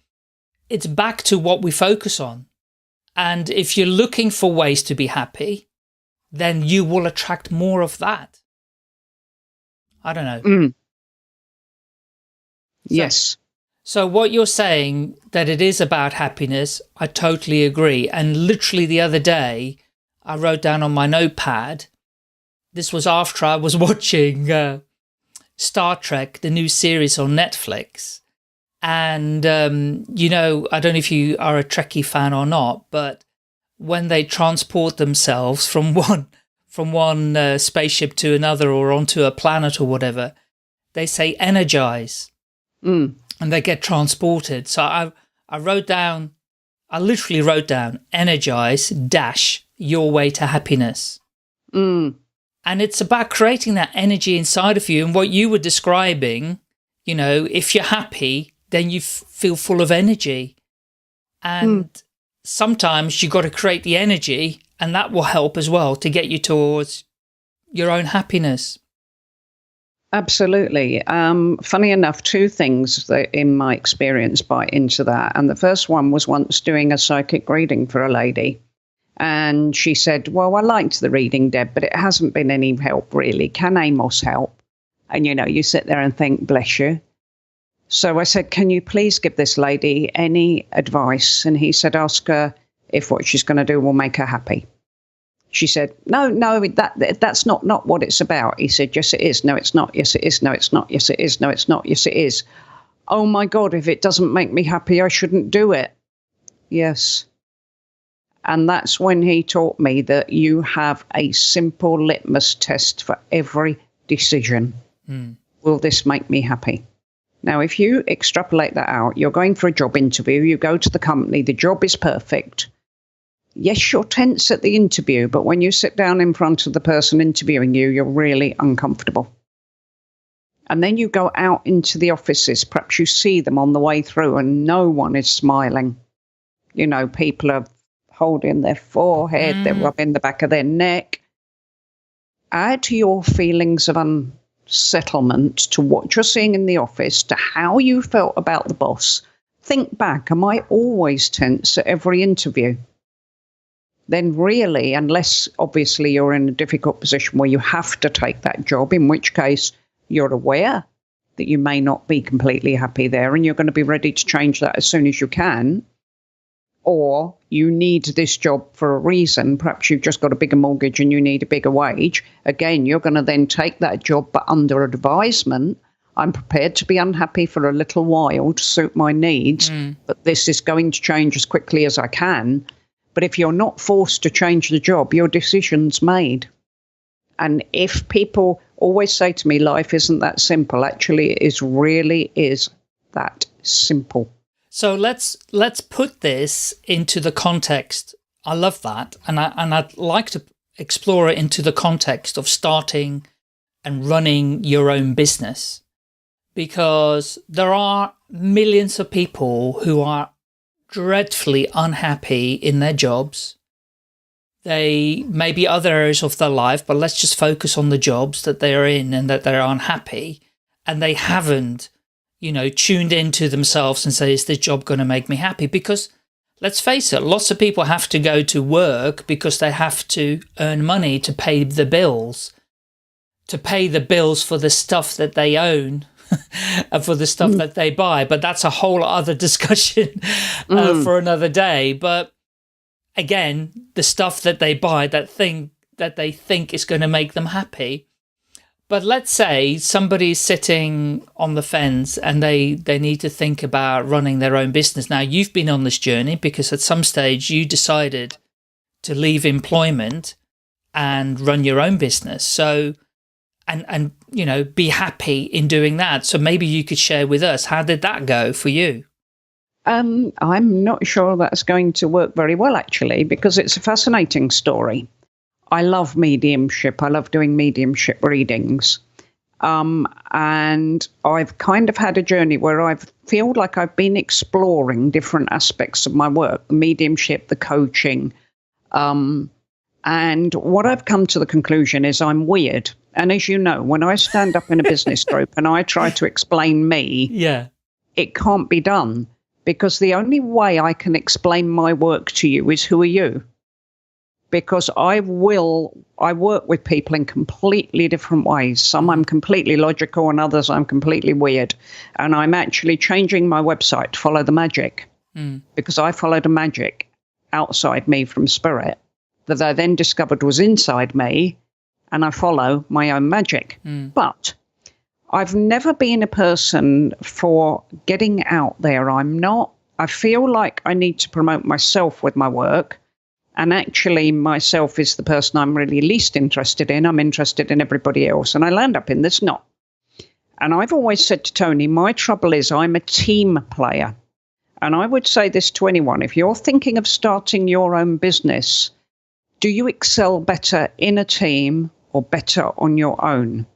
it's back to what we focus on. And if you're looking for ways to be happy, then you will attract more of that. I don't know. Yes. So what you're saying, that it is about happiness, I totally agree. And literally the other day, I wrote down on my notepad, this was after I was watching Star Trek, the new series on Netflix. And, you know, I don't know if you are a Trekkie fan or not, but when they transport themselves from one spaceship to another or onto a planet or whatever, they say energize. And they get transported. So I literally wrote down energize dash your way to happiness. And it's about creating that energy inside of you. And what you were describing, you know, if you're happy, then you feel full of energy. And sometimes you got to create the energy, and that will help as well to get you towards your own happiness. Absolutely. Funny enough, two things that in my experience bite into that. And the first one was once doing a psychic reading for a lady. And she said, well, I liked the reading, Deb, but it hasn't been any help really. Can Amos help? And, you know, you sit there and think, bless you. So I said, can you please give this lady any advice? And he said, ask her if what she's going to do will make her happy. She said, no, that's not what it's about. He said, yes, it is. No, it's not. Yes, it is. No, it's not. Yes, it is. No, it's not. Yes, it is. Oh, my God, if it doesn't make me happy, I shouldn't do it. Yes. And that's when he taught me that you have a simple litmus test for every decision. Will this make me happy? Now, if you extrapolate that out, you're going for a job interview, you go to the company, the job is perfect. Yes, you're tense at the interview, but when you sit down in front of the person interviewing you, you're really uncomfortable. And then you go out into the offices, perhaps you see them on the way through and no one is smiling. You know, people are holding their forehead, they're rubbing the back of their neck. Add your feelings of unsettlement to what you're seeing in the office, to how you felt about the boss. Think back, am I always tense at every interview? Then really, unless obviously you're in a difficult position where you have to take that job, in which case you're aware that you may not be completely happy there and you're going to be ready to change that as soon as you can, or you need this job for a reason, perhaps you've just got a bigger mortgage and you need a bigger wage, again, you're going to then take that job, but under advisement. I'm prepared to be unhappy for a little while to suit my needs, but this is going to change as quickly as I can. But if you're not forced to change the job, your decision's made. And if people always say to me, life isn't that simple, actually it really is that simple. So let's put this into the context. I love that. And I'd like to explore it into the context of starting and running your own business, because there are millions of people who are dreadfully unhappy in their jobs. they maybe other areas of their life, but let's just focus on the jobs that they're in and that they're unhappy, and they haven't, you know, tuned into themselves and say, is this job going to make me happy? Because let's face it, lots of people have to go to work because they have to earn money to pay the bills for the stuff that they own and for the stuff that they buy. But that's a whole other discussion for another day. But again, the stuff that they buy, that they think is going to make them happy. But let's say somebody's sitting on the fence and they need to think about running their own business. Now, you've been on this journey because at some stage you decided to leave employment and run your own business. So, and you know, be happy in doing that. So maybe you could share with us, how did that go for you? I'm not sure that's going to work very well, actually, because it's a fascinating story. I love mediumship. I love doing mediumship readings. And I've kind of had a journey where I feel like I've been exploring different aspects of my work, the mediumship, the coaching. And what I've come to the conclusion is I'm weird. And as you know, when I stand up in a business group and I try to explain me, it can't be done, because the only way I can explain my work to you is, who are you? Because I work with people in completely different ways. Some I'm completely logical and others I'm completely weird. And I'm actually changing my website to follow the magic, because I followed a magic outside me from spirit that I then discovered was inside me, and I follow my own magic. But I've never been a person for getting out there. I feel like I need to promote myself with my work. And actually, myself is the person I'm really least interested in. I'm interested in everybody else. And I land up in this knot. And I've always said to Tony, my trouble is I'm a team player. And I would say this to anyone: if you're thinking of starting your own business, do you excel better in a team or better on your own?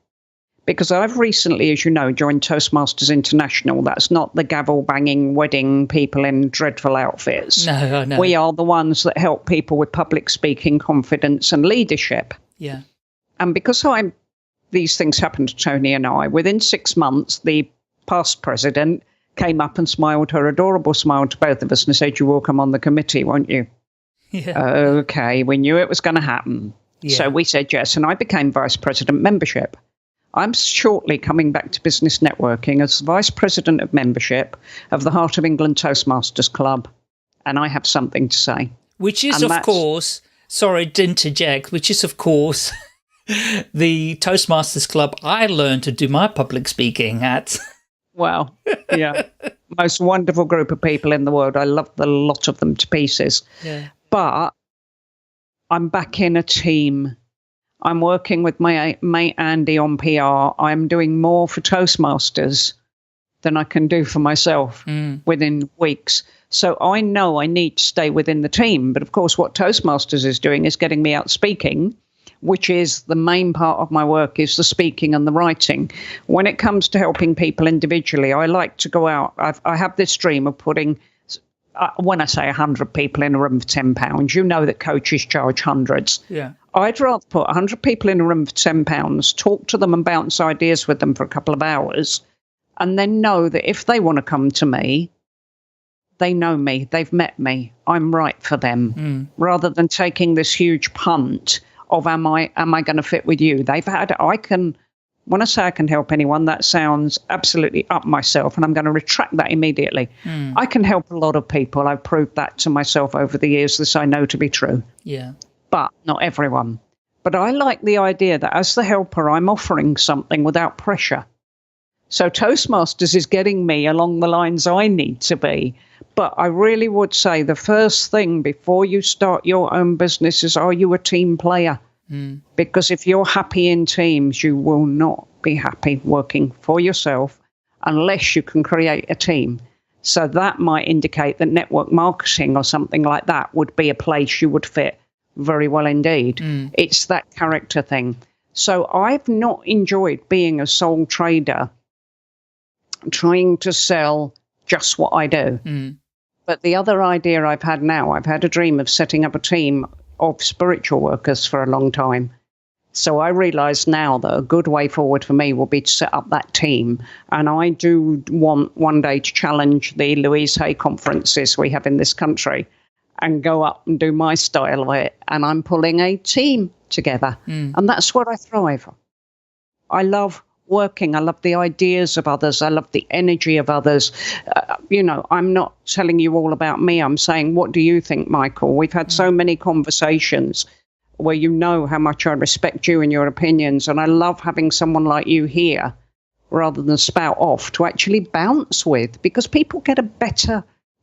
Because I've recently, as you know, joined Toastmasters International. That's not the gavel-banging wedding people in dreadful outfits. No. We are the ones that help people with public speaking, confidence and leadership. Yeah. And because these things happened to Tony and I, within 6 months, the past president came up and smiled her adorable smile to both of us and said, "You will come on the committee, won't you?" Yeah. Okay, we knew it was going to happen. Yeah. So we said yes, and I became vice president membership. I'm shortly coming back to business networking as vice president of membership of the Heart of England Toastmasters Club, and I have something to say. Which is, of course, sorry to interject, which is, of course, the Toastmasters Club I learned to do my public speaking at. Well, yeah, most wonderful group of people in the world. I love the lot of them to pieces. Yeah. But I'm back in a team. I'm working with my mate Andy on PR. I'm doing more for Toastmasters than I can do for myself within weeks. So I know I need to stay within the team. But of course, what Toastmasters is doing is getting me out speaking, which is the main part of my work, is the speaking and the writing. When it comes to helping people individually, I like to go out. I have this dream of putting, when I say 100 people in a room for £10, you know that coaches charge hundreds. Yeah. I'd rather put 100 people in a room for £10, talk to them and bounce ideas with them for a couple of hours, and then know that if they want to come to me, they know me, they've met me, I'm right for them, rather than taking this huge punt of am I going to fit with you? When I say I can help anyone, that sounds absolutely up myself, and I'm going to retract that immediately. I can help a lot of people. I've proved that to myself over the years. This I know to be true. Yeah. But not everyone. But I like the idea that as the helper, I'm offering something without pressure. So Toastmasters is getting me along the lines I need to be. But I really would say the first thing before you start your own business is, are you a team player? Because if you're happy in teams, you will not be happy working for yourself unless you can create a team. So that might indicate that network marketing or something like that would be a place you would fit very well indeed. It's that character thing. So I've not enjoyed being a sole trader, trying to sell just what I do. But the other idea I've had now, I've had a dream of setting up a team of spiritual workers for a long time. So I realise now that a good way forward for me will be to set up that team. And I do want one day to challenge the Louise Hay conferences we have in this country and go up and do my style of it. And I'm pulling a team together. And that's what I thrive on. I love working. I love the ideas of others. I love the energy of others. I'm not telling you all about me. I'm saying, what do you think, Michael? We've had so many conversations where you know how much I respect you and your opinions. And I love having someone like you here rather than spout off to actually bounce with, because people get a better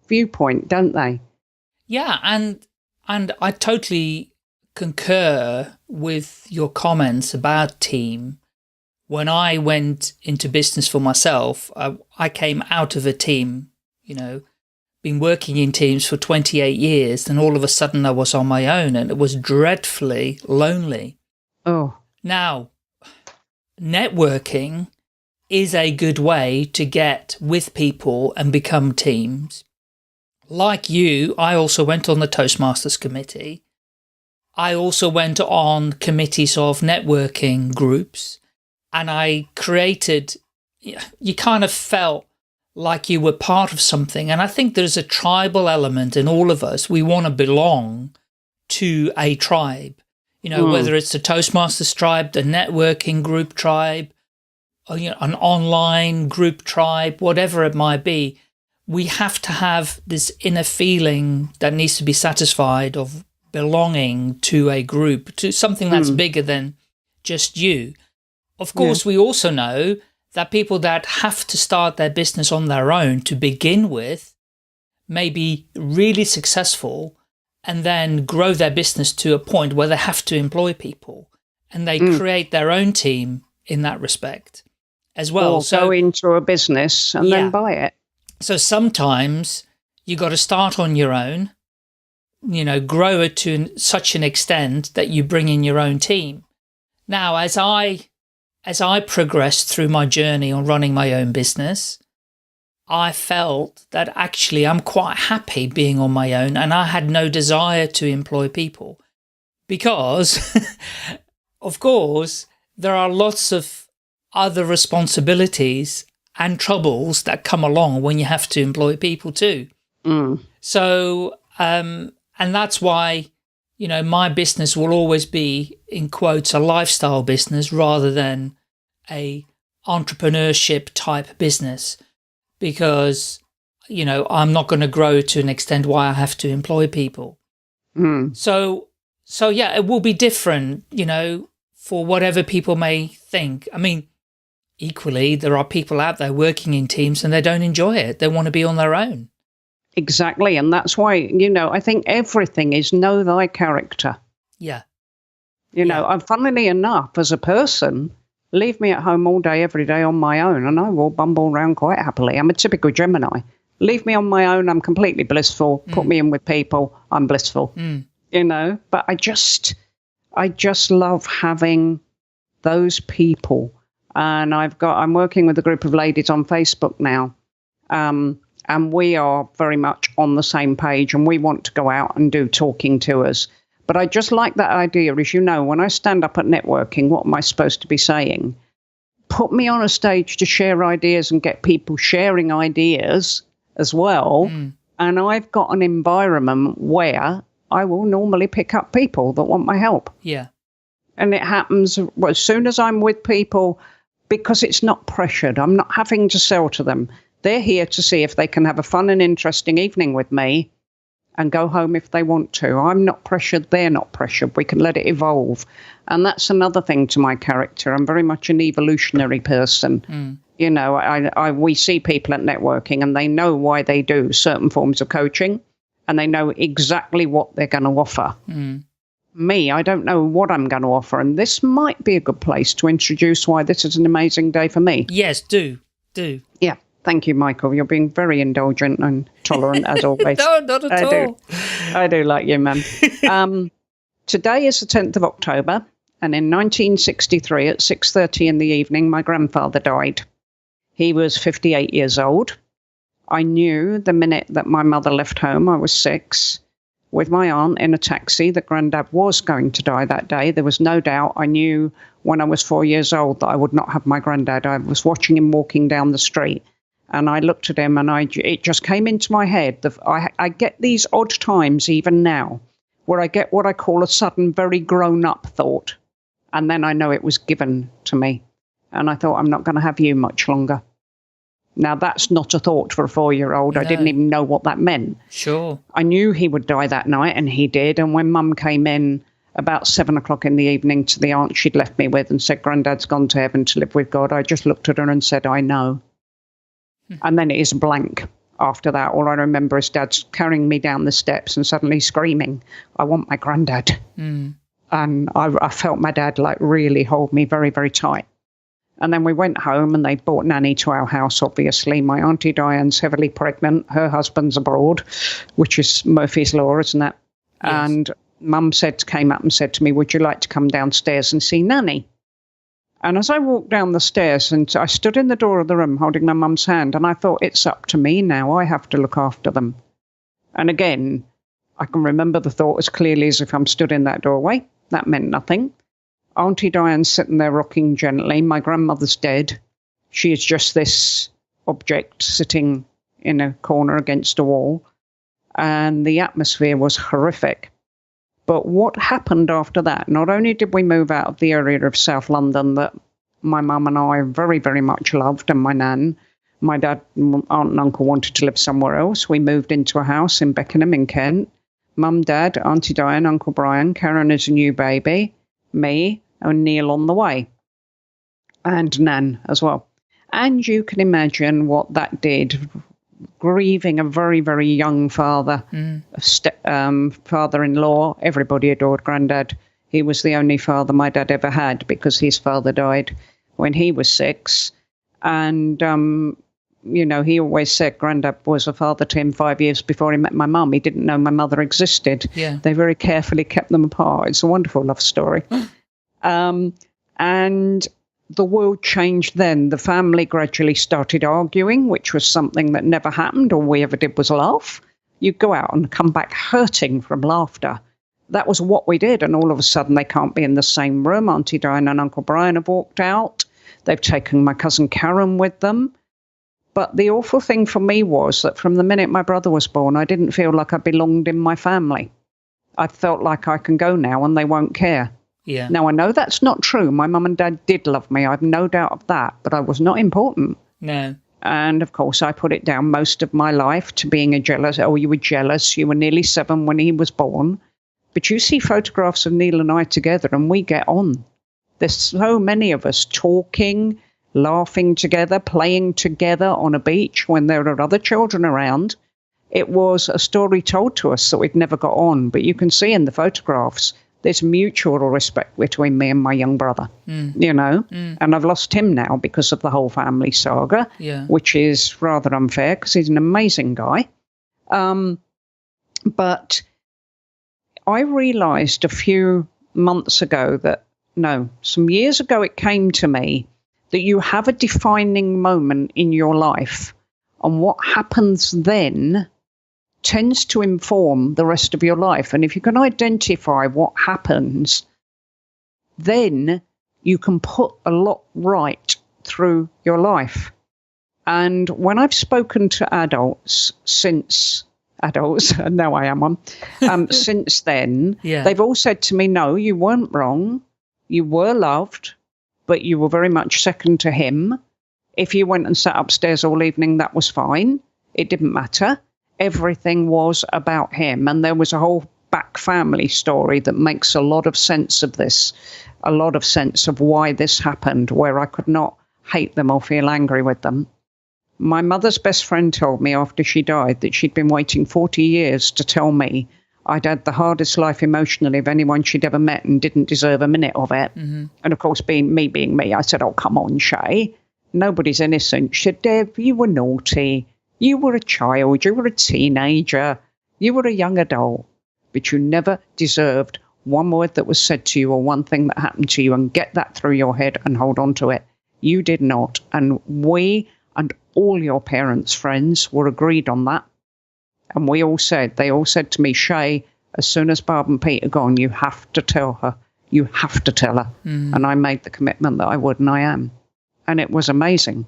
viewpoint, don't they? Yeah, and I totally concur with your comments about team. When I went into business for myself, I came out of a team, been working in teams for 28 years, and all of a sudden I was on my own, and it was dreadfully lonely. Oh. Now, networking is a good way to get with people and become teams. Like you, I also went on the Toastmasters committee. I also went on committees of networking groups, and I created, you kind of felt like you were part of something. And I think there's a tribal element in all of us. We want to belong to a tribe, whether it's the Toastmasters tribe, the networking group tribe, or, an online group tribe, whatever it might be. We have to have this inner feeling that needs to be satisfied of belonging to a group, to something that's bigger than just you. Of course, we also know that people that have to start their business on their own to begin with may be really successful and then grow their business to a point where they have to employ people, and they create their own team in that respect as well. Or go into a business and then buy it. So sometimes you got to start on your own, grow it to such an extent that you bring in your own team. Now, as I progressed through my journey on running my own business, I felt that actually I'm quite happy being on my own, and I had no desire to employ people because, of course, there are lots of other responsibilities and troubles that come along when you have to employ people too. So, and that's why, my business will always be, in quotes, a lifestyle business rather than a entrepreneurship type business, because, I'm not going to grow to an extent why I have to employ people. So yeah, it will be different, for whatever people may think. I mean, equally, there are people out there working in teams and they don't enjoy it. They want to be on their own. Exactly. And that's why, I think everything is know thy character. Yeah. Funnily enough, as a person, leave me at home all day, every day on my own, and I will bumble around quite happily. I'm a typical Gemini. Leave me on my own, I'm completely blissful. Put me in with people, I'm blissful. But I just love having those people. And I'm working with a group of ladies on Facebook now. And we are very much on the same page, and we want to go out and do talking tours. But I just like that idea, as when I stand up at networking, what am I supposed to be saying? Put me on a stage to share ideas and get people sharing ideas as well. And I've got an environment where I will normally pick up people that want my help. Yeah. And it happens as soon as I'm with people, because it's not pressured. I'm not having to sell to them. They're here to see if they can have a fun and interesting evening with me and go home if they want to. I'm not pressured. They're not pressured. We can let it evolve. And that's another thing to my character. I'm very much an evolutionary person. We see people at networking and they know why they do certain forms of coaching, and they know exactly what they're going to offer. Me, I don't know what I'm going to offer. And this might be a good place to introduce why this is an amazing day for me. Yes, do. Yeah. Thank you, Michael. You're being very indulgent and tolerant as always. No, not at all. I do like you, man. Today is the 10th of October, and in 1963 at 6:30 in the evening, my grandfather died. He was 58 years old. I knew the minute that my mother left home, I was 6. with my aunt in a taxi that Grandad was going to die that day. There was no doubt. I knew when I was 4 years old that I would not have my Grandad. I was watching him walking down the street, and I looked at him, and it just came into my head. I get these odd times even now where I get what I call a sudden, very grown-up thought, and then I know it was given to me. And I thought, I'm not going to have you much longer. Now, that's not a thought for a 4-year-old. No. I didn't even know what that meant. Sure. I knew he would die that night, and he did. And when Mum came in about 7 o'clock in the evening to the aunt she'd left me with and said, Grandad's gone to heaven to live with God, I just looked at her and said, I know. And then it is blank after that. All I remember is Dad's carrying me down the steps and suddenly screaming, I want my Grandad. And I felt my dad like really hold me very, very tight. And then we went home and they brought Nanny to our house, obviously. My Auntie Diane's heavily pregnant. Her husband's abroad, which is Murphy's Law, isn't it? Yes. And Mum came up and said to me, would you like to come downstairs and see Nanny? And as I walked down the stairs, and I stood in the door of the room holding my mum's hand, and I thought, it's up to me now. I have to look after them. And again, I can remember the thought as clearly as if I'm stood in that doorway. That meant nothing. Auntie Diane's sitting there rocking gently. My grandmother's dead. She is just this object sitting in a corner against a wall. And the atmosphere was horrific. But what happened after that, not only did we move out of the area of South London that my mum and I very, very much loved, and my nan, my dad, aunt and uncle wanted to live somewhere else. We moved into a house in Beckenham in Kent. Mum, Dad, Auntie Diane, Uncle Brian, Karen as a new baby, me, and Neil on the way, and Nan as well. And you can imagine what that did, grieving a very, very young father, father-in-law. Everybody adored Grandad. He was the only father my dad ever had because his father died when he was 6. And, he always said Grandad was a father to him 5 years before he met my mum. He didn't know my mother existed. Yeah. They very carefully kept them apart. It's a wonderful love story. And the world changed then. The family gradually started arguing, which was something that never happened. All we ever did was laugh. You'd go out and come back hurting from laughter. That was what we did. And all of a sudden they can't be in the same room. Auntie Diane and Uncle Brian have walked out. They've taken my cousin Karen with them. But the awful thing for me was that from the minute my brother was born, I didn't feel like I belonged in my family. I felt like I can go now and they won't care. Yeah. Now, I know that's not true. My mum and dad did love me. I have no doubt of that. But I was not important. No. And, of course, I put it down most of my life to being a jealous. Oh, you were jealous. You were nearly 7 when he was born. But you see photographs of Neil and I together and we get on. There's so many of us talking, laughing together, playing together on a beach when there are other children around. It was a story told to us that we'd never got on. But you can see in the photographs, there's mutual respect between me and my young brother, and I've lost him now because of the whole family saga, which is rather unfair because he's an amazing guy. But I realized a few months ago some years ago it came to me that you have a defining moment in your life, and what happens then tends to inform the rest of your life. And if you can identify what happens, then you can put a lot right through your life. And when I've spoken to adults, and now I am one, since then, they've all said to me, no, you weren't wrong. You were loved, but you were very much second to him. If you went and sat upstairs all evening, that was fine. It didn't matter. Everything was about him. And there was a whole back family story that makes a lot of sense of this, a lot of sense of why this happened, where I could not hate them or feel angry with them. My mother's best friend told me after she died that she'd been waiting 40 years to tell me I'd had the hardest life emotionally of anyone she'd ever met and didn't deserve a minute of it. Mm-hmm. And of course, being me, I said, oh, come on, Shay. Nobody's innocent. She said, Deb, you were naughty. You were a child, you were a teenager, you were a young adult, but you never deserved one word that was said to you or one thing that happened to you, and get that through your head and hold on to it. You did not. And we and all your parents' friends were agreed on that. And they all said to me, Shay, as soon as Barb and Pete are gone, you have to tell her. You have to tell her. And I made the commitment that I would, and I am. And it was amazing.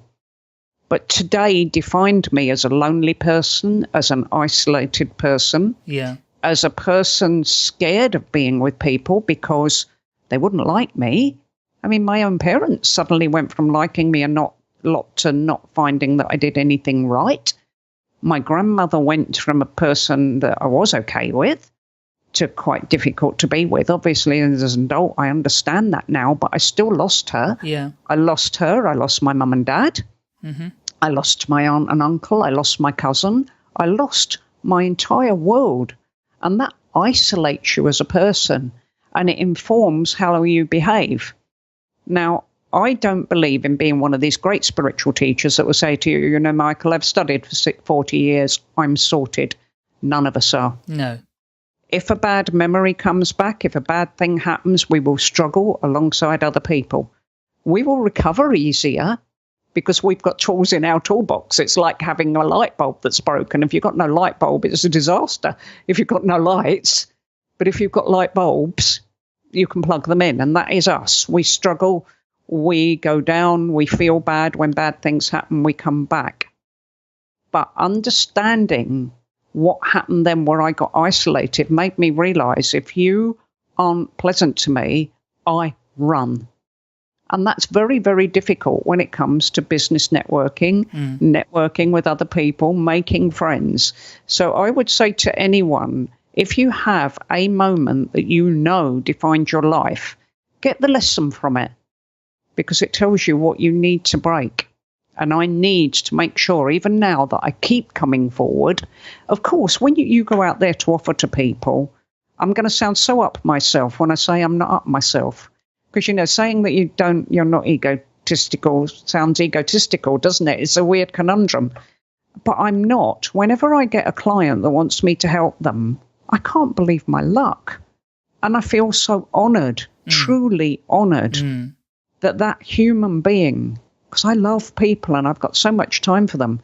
But today defined me as a lonely person, as an isolated person, as a person scared of being with people because they wouldn't like me. I mean, my own parents suddenly went from liking me to not finding that I did anything right. My grandmother went from a person that I was okay with to quite difficult to be with. Obviously, as an adult, I understand that now, but I still lost her. Yeah. I lost her. I lost my mum and dad. I lost my aunt and uncle. I lost my cousin. I lost my entire world. And that isolates you as a person, and it informs how you behave. Now, I don't believe in being one of these great spiritual teachers that will say to you, you know, Michael, I've studied for 40 years. I'm sorted. None of us are. No. If a bad memory comes back, if a bad thing happens, we will struggle alongside other people. We will recover easier because we've got tools in our toolbox. It's like having a light bulb that's broken. If you've got no light bulb, it's a disaster. If you've got no lights, but if you've got light bulbs, you can plug them in. And that is us. We struggle, we go down, we feel bad. When bad things happen, we come back. But understanding what happened then where I got isolated made me realize if you aren't pleasant to me, I run. And that's very, very difficult when it comes to business networking, networking with other people, making friends. So I would say to anyone, if you have a moment that you know defines your life, get the lesson from it because it tells you what you need to break. And I need to make sure, even now, that I keep coming forward. Of course, when you go out there to offer to people, I'm going to sound so up myself when I say I'm not up myself. Because, you know, saying that you're not egotistical sounds egotistical, doesn't it? It's a weird conundrum. But I'm not. Whenever I get a client that wants me to help them, I can't believe my luck. And I feel so honoured, truly honoured, that human being, because I love people and I've got so much time for them,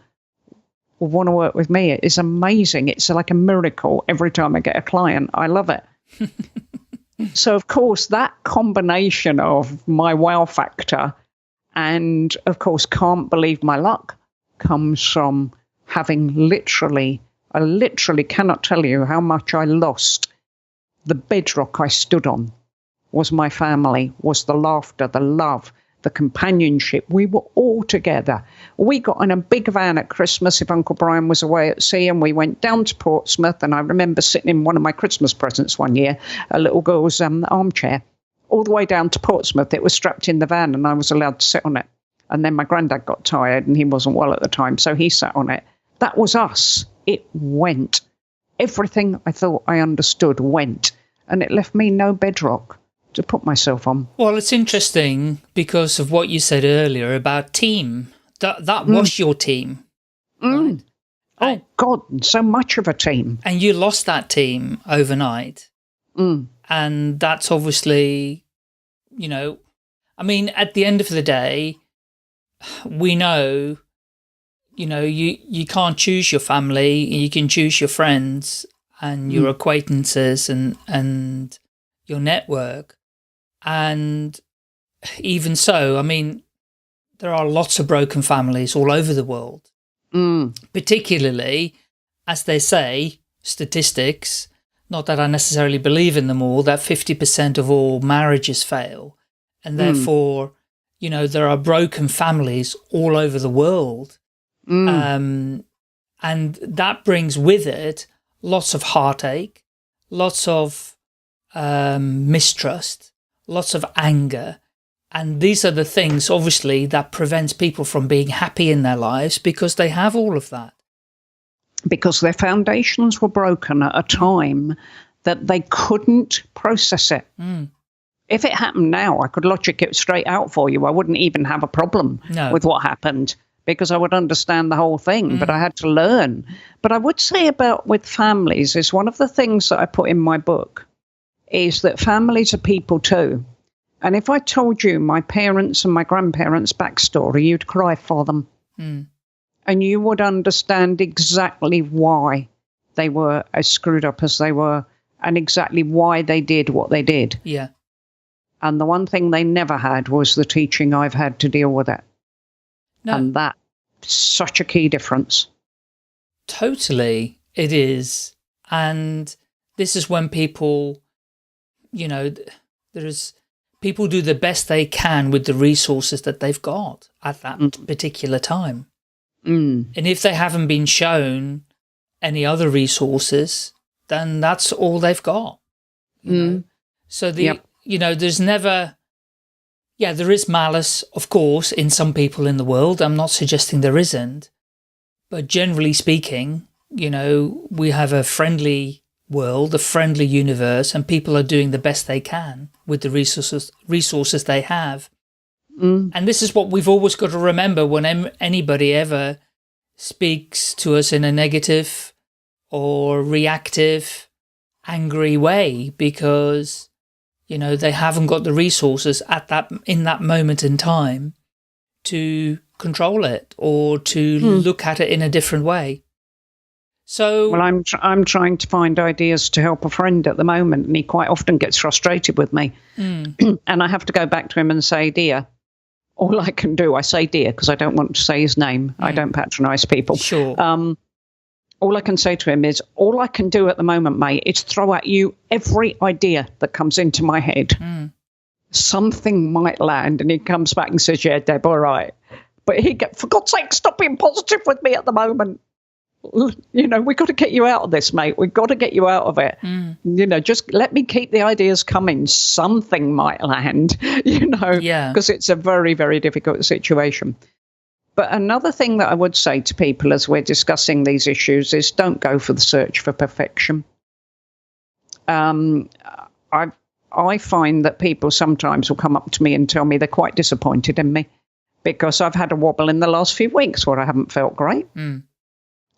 will want to work with me. It is amazing. It's like a miracle every time I get a client. I love it. So, of course, that combination of my wow factor and, of course, can't believe my luck comes from having I literally cannot tell you how much I lost. The bedrock I stood on was my family, was the laughter, the love, the companionship. We were all together. We got in a big van at Christmas if Uncle Brian was away at sea, and we went down to Portsmouth, and I remember sitting in one of my Christmas presents one year, a little girl's armchair, all the way down to Portsmouth. It was strapped in the van and I was allowed to sit on it. And then my granddad got tired and he wasn't well at the time, so he sat on it. That was us. It went. Everything I thought I understood went, and it left me no bedrock to put myself on. Well, it's interesting because of what you said earlier about team. That was your team. Right? Oh, God, so much of a team. And you lost that team overnight. And that's obviously, you know, I mean, at the end of the day, we know, you know, you can't choose your family, you can choose your friends and your acquaintances and your network. And even so, I mean, there are lots of broken families all over the world, particularly, as they say, statistics, not that I necessarily believe in them all, that 50% of all marriages fail. And therefore, you know, there are broken families all over the world. And that brings with it lots of heartache, lots of mistrust, lots of anger. And these are the things, obviously, that prevents people from being happy in their lives because they have all of that. Because their foundations were broken at a time that they couldn't process it. If it happened now, I could logic it straight out for you. I wouldn't even have a problem with what happened because I would understand the whole thing, but I had to learn. But I would say about with families is one of the things that I put in my book is that families are people too. And if I told you my parents and my grandparents' backstory, you'd cry for them. And you would understand exactly why they were as screwed up as they were and exactly why they did what they did. Yeah. And the one thing they never had was the teaching I've had to deal with it. No. And that's such a key difference. Totally, it is. And this is when people, you know, people do the best they can with the resources that they've got at that particular time. And if they haven't been shown any other resources, then that's all they've got. You know? So you know, there's never, there is malice, of course, in some people in the world. I'm not suggesting there isn't, but generally speaking, you know, we have a friendly world, a friendly universe, and people are doing the best they can with the resources they have. And this is what we've always got to remember when anybody ever speaks to us in a negative or reactive, angry way, because, you know, they haven't got the resources in that moment in time to control it or to look at it in a different way. So, well, I'm trying to find ideas to help a friend at the moment, and he quite often gets frustrated with me. And I have to go back to him and say, dear, all I can do, I say dear because I don't want to say his name. I don't patronize people. Sure. All I can say to him is, all I can do at the moment, mate, is throw at you every idea that comes into my head. Something might land, and he comes back and says, yeah, Deb, all right. But for God's sake, stop being positive with me at the moment. You know, we've got to get you out of this, mate. We've got to get you out of it. You know, just let me keep the ideas coming. Something might land, you know, because it's a very, very difficult situation. But another thing that I would say to people as we're discussing these issues is don't go for the search for perfection. I find that people sometimes will come up to me and tell me they're quite disappointed in me because I've had a wobble in the last few weeks where I haven't felt great.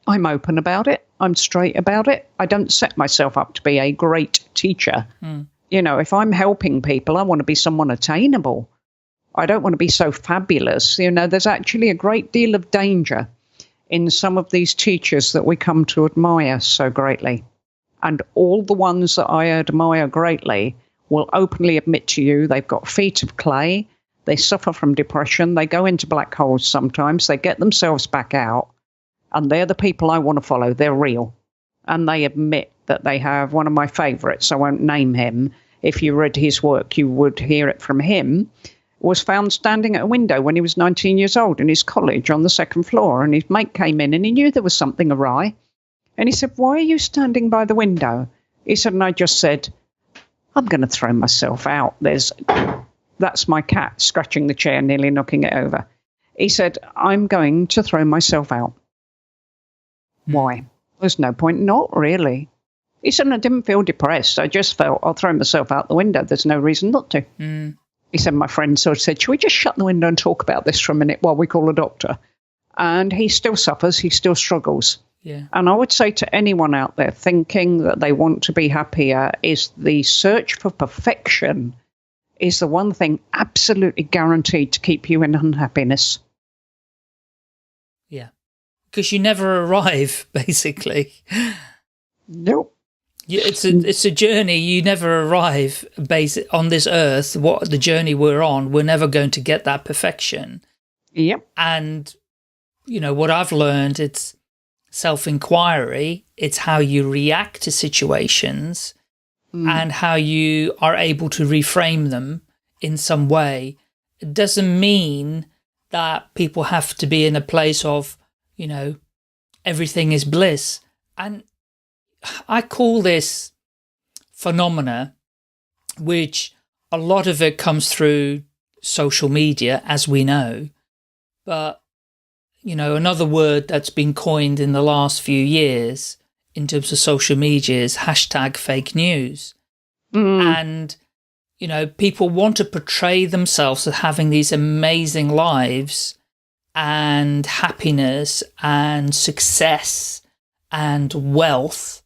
I'm open about it. I'm straight about it. I don't set myself up to be a great teacher. You know, if I'm helping people, I want to be someone attainable. I don't want to be so fabulous. You know, there's actually a great deal of danger in some of these teachers that we come to admire so greatly. And all the ones that I admire greatly will openly admit to you they've got feet of clay, they suffer from depression, they go into black holes sometimes, they get themselves back out, and they're the people I want to follow. They're real. And they admit that they have one of my favourites, I won't name him. If you read his work, you would hear it from him. Was found standing at a window when he was 19 years old in his college on the second floor, and his mate came in and he knew there was something awry. And he said, why are you standing by the window? He said, and I just said, I'm going to throw myself out. That's my cat scratching the chair, nearly knocking it over. He said, I'm going to throw myself out. Why? There's no point. Not really. He said, I didn't feel depressed. I just felt I'll throw myself out the window. There's no reason not to. He said, my friend sort of said, should we just shut the window and talk about this for a minute while we call a doctor? And he still suffers. He still struggles. And I would say to anyone out there thinking that they want to be happier is the search for perfection is the one thing absolutely guaranteed to keep you in unhappiness. Because you never arrive, basically. Nope. It's a journey. You never arrive on this earth. What the journey we're on, we're never going to get that perfection. Yep. And, you know, what I've learned, it's self-inquiry. It's how you react to situations and how you are able to reframe them in some way. It doesn't mean that people have to be in a place of, you know, everything is bliss. And I call this phenomena, which a lot of it comes through social media, as we know. But, you know, another word that's been coined in the last few years in terms of social media is hashtag fake news. And, you know, people want to portray themselves as having these amazing lives and happiness and success and wealth.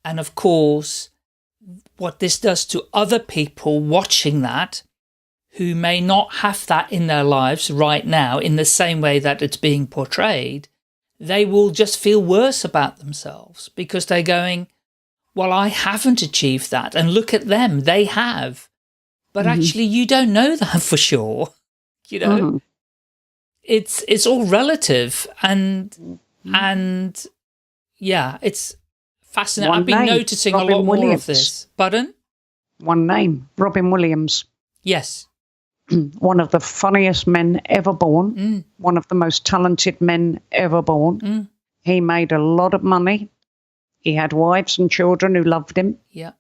And of course, what this does to other people watching that, who may not have that in their lives right now in the same way that it's being portrayed, they will just feel worse about themselves because they're going, well, I haven't achieved that. And look at them, they have. But actually, you don't know that for sure. You know, it's all relative. And yeah, it's fascinating. I've been noticing a lot more of this. Pardon? One name, Robin Williams. Yes. One of the funniest men ever born, one of the most talented men ever born. He made a lot of money. He had wives and children who loved him. Yeah.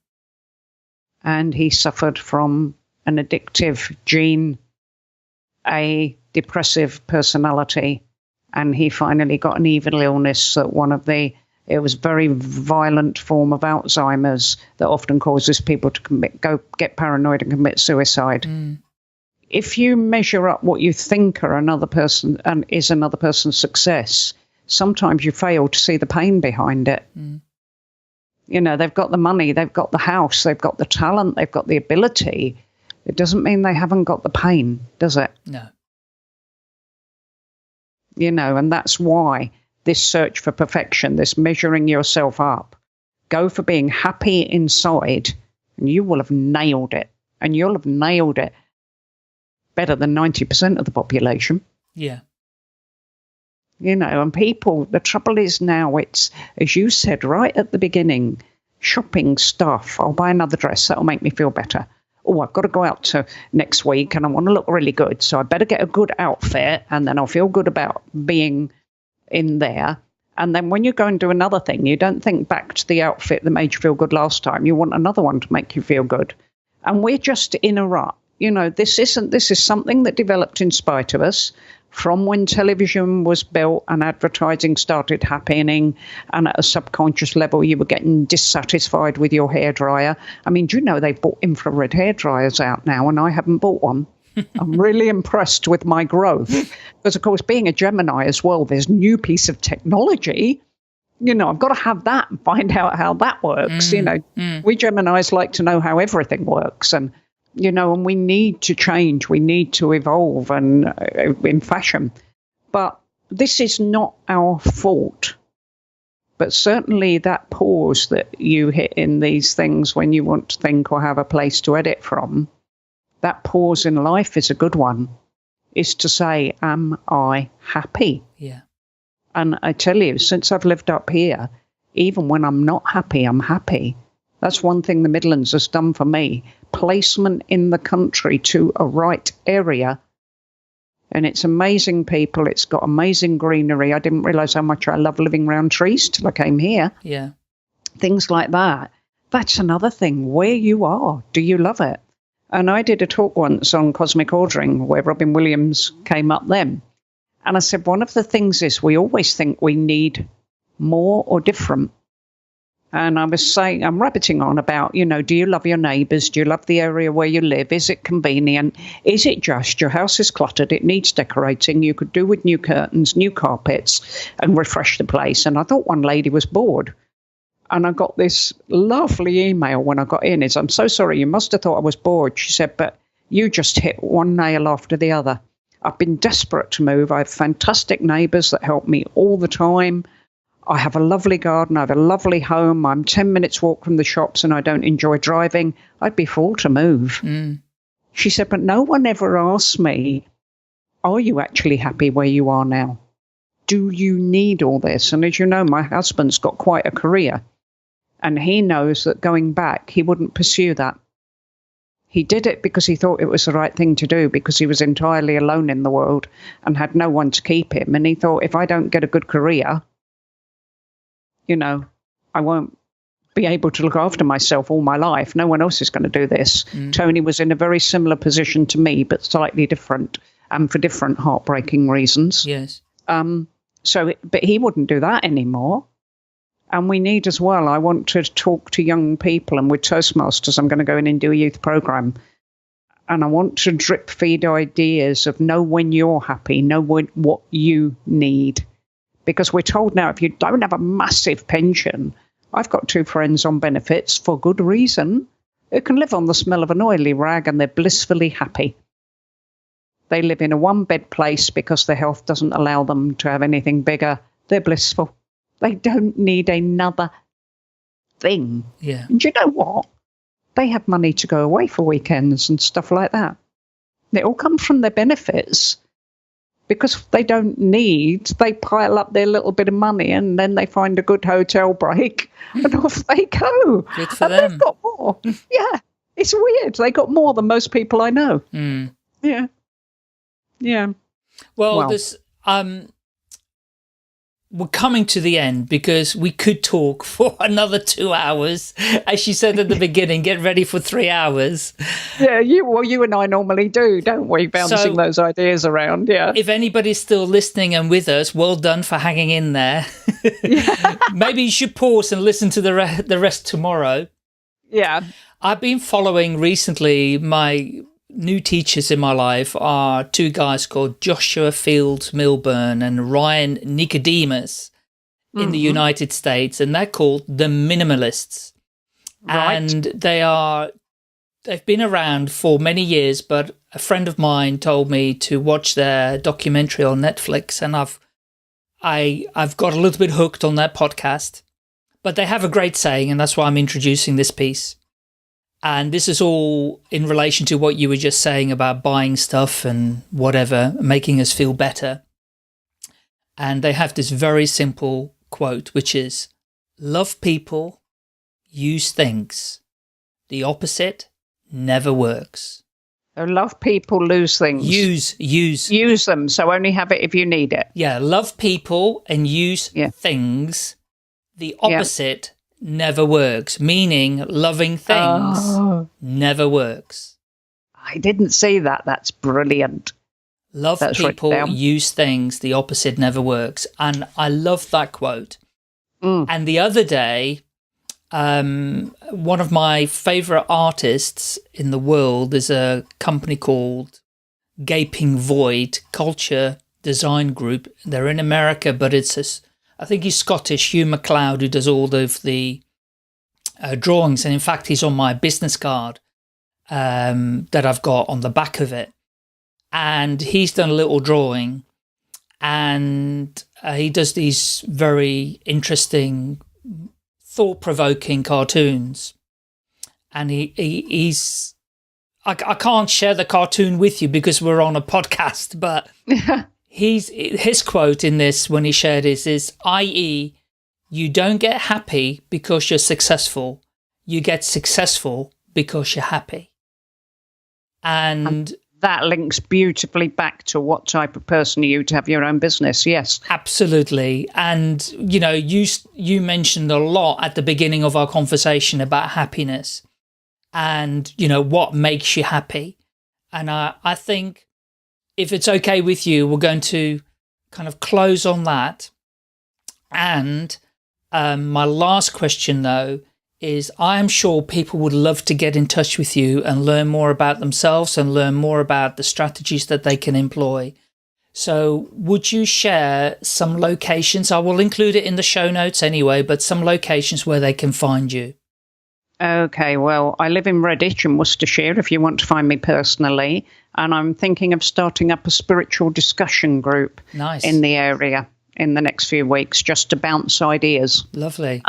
And he suffered from an addictive gene, a depressive personality, and he finally got an evil illness that it was a very violent form of Alzheimer's that often causes people to get paranoid and commit suicide. If you measure up what you think are another person and is another person's success, sometimes you fail to see the pain behind it. You know, they've got the money, they've got the house, they've got the talent, they've got the ability. It doesn't mean they haven't got the pain, does it? No. You know, and that's why this search for perfection, this measuring yourself up, go for being happy inside, and you will have nailed it. And you'll have nailed it better than 90% of the population. Yeah. You know, and people, the trouble is now it's, as you said right at the beginning, shopping stuff. I'll buy another dress. That'll make me feel better. Oh, I've got to go out to next week and I want to look really good. So I better get a good outfit and then I'll feel good about being in there. And then when you go and do another thing, you don't think back to the outfit that made you feel good last time. You want another one to make you feel good. And we're just in a rut. You know, this is something that developed in spite of us from when television was built and advertising started happening, and at a subconscious level you were getting dissatisfied with your hairdryer. I mean, do you know they've bought infrared hairdryers out now and I haven't bought one? I'm really impressed with my growth because, of course, being a Gemini as well, there's new piece of technology. You know, I've got to have that and find out how that works. You know, we Geminis like to know how everything works, and you know, and we need to change, we need to evolve and in fashion. But this is not our fault. But certainly that pause that you hit in these things when you want to think or have a place to edit from, that pause in life is a good one, is to say, am I happy? Yeah. And I tell you, since I've lived up here, even when I'm not happy, I'm happy. That's one thing the Midlands has done for me. Placement in the country to a right area. And it's amazing people. It's got amazing greenery. I didn't realise how much I love living around trees till I came here. Yeah. Things like that. That's another thing. Where you are, do you love it? And I did a talk once on cosmic ordering where Robin Williams came up then. And I said, one of the things is we always think we need more or different. And I was saying, I'm rabbiting on about, you know, do you love your neighbours? Do you love the area where you live? Is it convenient? Is it just your house is cluttered? It needs decorating. You could do with new curtains, new carpets and refresh the place. And I thought one lady was bored. And I got this lovely email when I got in. It's, I'm so sorry, you must have thought I was bored. She said, but you just hit one nail after the other. I've been desperate to move. I have fantastic neighbours that help me all the time. I have a lovely garden. I have a lovely home. I'm 10 minutes walk from the shops and I don't enjoy driving. I'd be full to move. She said, but no one ever asked me, are you actually happy where you are now? Do you need all this? And as you know, my husband's got quite a career and he knows that going back, he wouldn't pursue that. He did it because he thought it was the right thing to do because he was entirely alone in the world and had no one to keep him. And he thought, if I don't get a good career, you know, I won't be able to look after myself all my life. No one else is going to do this. Tony was in a very similar position to me, but slightly different and for different heartbreaking reasons. Yes. But he wouldn't do that anymore. And we need as well, I want to talk to young people, and with Toastmasters, I'm going to go in and do a youth program. And I want to drip feed ideas of know when you're happy, know what you need. Because we're told now, if you don't have a massive pension, I've got 2 friends on benefits for good reason, who can live on the smell of an oily rag and they're blissfully happy. They live in a 1-bed place because their health doesn't allow them to have anything bigger. They're blissful. They don't need another thing. Yeah. And you know what? They have money to go away for weekends and stuff like that. It all comes from their benefits. Because they don't need, they pile up their little bit of money and then they find a good hotel break and off they go. Good for and them. They've got more. Yeah. It's weird. They got more than most people I know. Mm. Yeah. Yeah. Well, this we're coming to the end because we could talk for another 2 hours. As you said at the beginning, get ready for 3 hours. Yeah, you and I normally do, don't we? Bouncing those ideas around, yeah. If anybody's still listening and with us, well done for hanging in there. Yeah. Maybe you should pause and listen to the rest tomorrow. Yeah. I've been following recently, my new teachers in my life are two guys called Joshua Fields Milburn and Ryan Nicodemus in the United States, and they're called the Minimalists. Right. And they've been around for many years, but a friend of mine told me to watch their documentary on Netflix, and I've got a little bit hooked on their podcast. But they have a great saying, and that's why I'm introducing this piece. And this is all in relation to what you were just saying about buying stuff and whatever, making us feel better. And they have this very simple quote, which is, love people, use things. The opposite never works. So love people, lose things. Use them, so only have it if you need it. Yeah, love people and use things. The opposite never works, meaning loving things never works. I didn't see that. That's brilliant. Love people, use things, the opposite never works. And I love that quote. And the other day, one of my favorite artists in the world is a company called Gaping Void Culture Design Group. They're in America, but I think he's Scottish, Hugh MacLeod, who does all of the drawings. And in fact, he's on my business card that I've got on the back of it. And he's done a little drawing, and he does these very interesting, thought-provoking cartoons. And he's... I can't share the cartoon with you because we're on a podcast, but... His quote in this when he shared is, i.e., you don't get happy because you're successful. You get successful because you're happy. And that links beautifully back to what type of person are you to have your own business. Yes, absolutely. And, you know, you mentioned a lot at the beginning of our conversation about happiness and, you know, what makes you happy. And I think, if it's okay with you, we're going to kind of close on that. And my last question, though, is I am sure people would love to get in touch with you and learn more about themselves and learn more about the strategies that they can employ. So would you share some locations? I will include it in the show notes anyway, but some locations where they can find you. Okay, well, I live in Redditch in Worcestershire, if you want to find me personally, and I'm thinking of starting up a spiritual discussion group in the area in the next few weeks, just to bounce ideas. Lovely.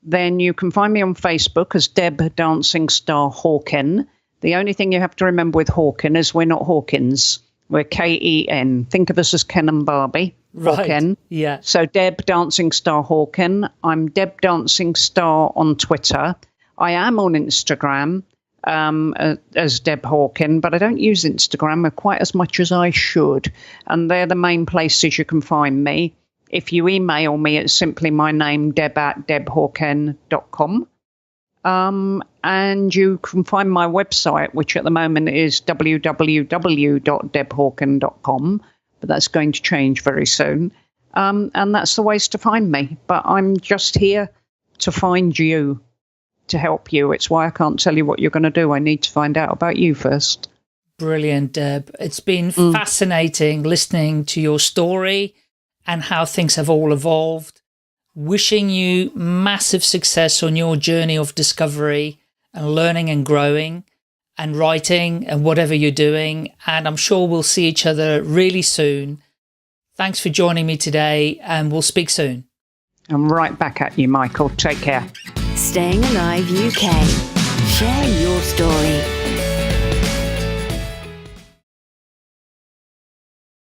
Then you can find me on Facebook as Deb Dancing Star Hawken. The only thing you have to remember with Hawken is we're not Hawkins. We're Ken. Think of us as Ken and Barbie. Right. Hawken. Yeah. So Deb Dancing Star Hawken. I'm Deb Dancing Star on Twitter. I am on Instagram as Deb Hawken, but I don't use Instagram quite as much as I should. And they're the main places you can find me. If you email me, it's simply my name, deb@debhawken.com. And you can find my website, which at the moment is www.debhawken.com, but that's going to change very soon. And that's the ways to find me. But I'm just here to find you, to help you. It's why I can't tell you what you're going to do. I need to find out about you first. Brilliant, Deb. It's been fascinating listening to your story and how things have all evolved. Wishing you massive success on your journey of discovery and learning and growing and writing and whatever you're doing. And I'm sure we'll see each other really soon. Thanks for joining me today, and we'll speak soon. And right back at you, Michael. Take care. Staying Alive UK. Share your story.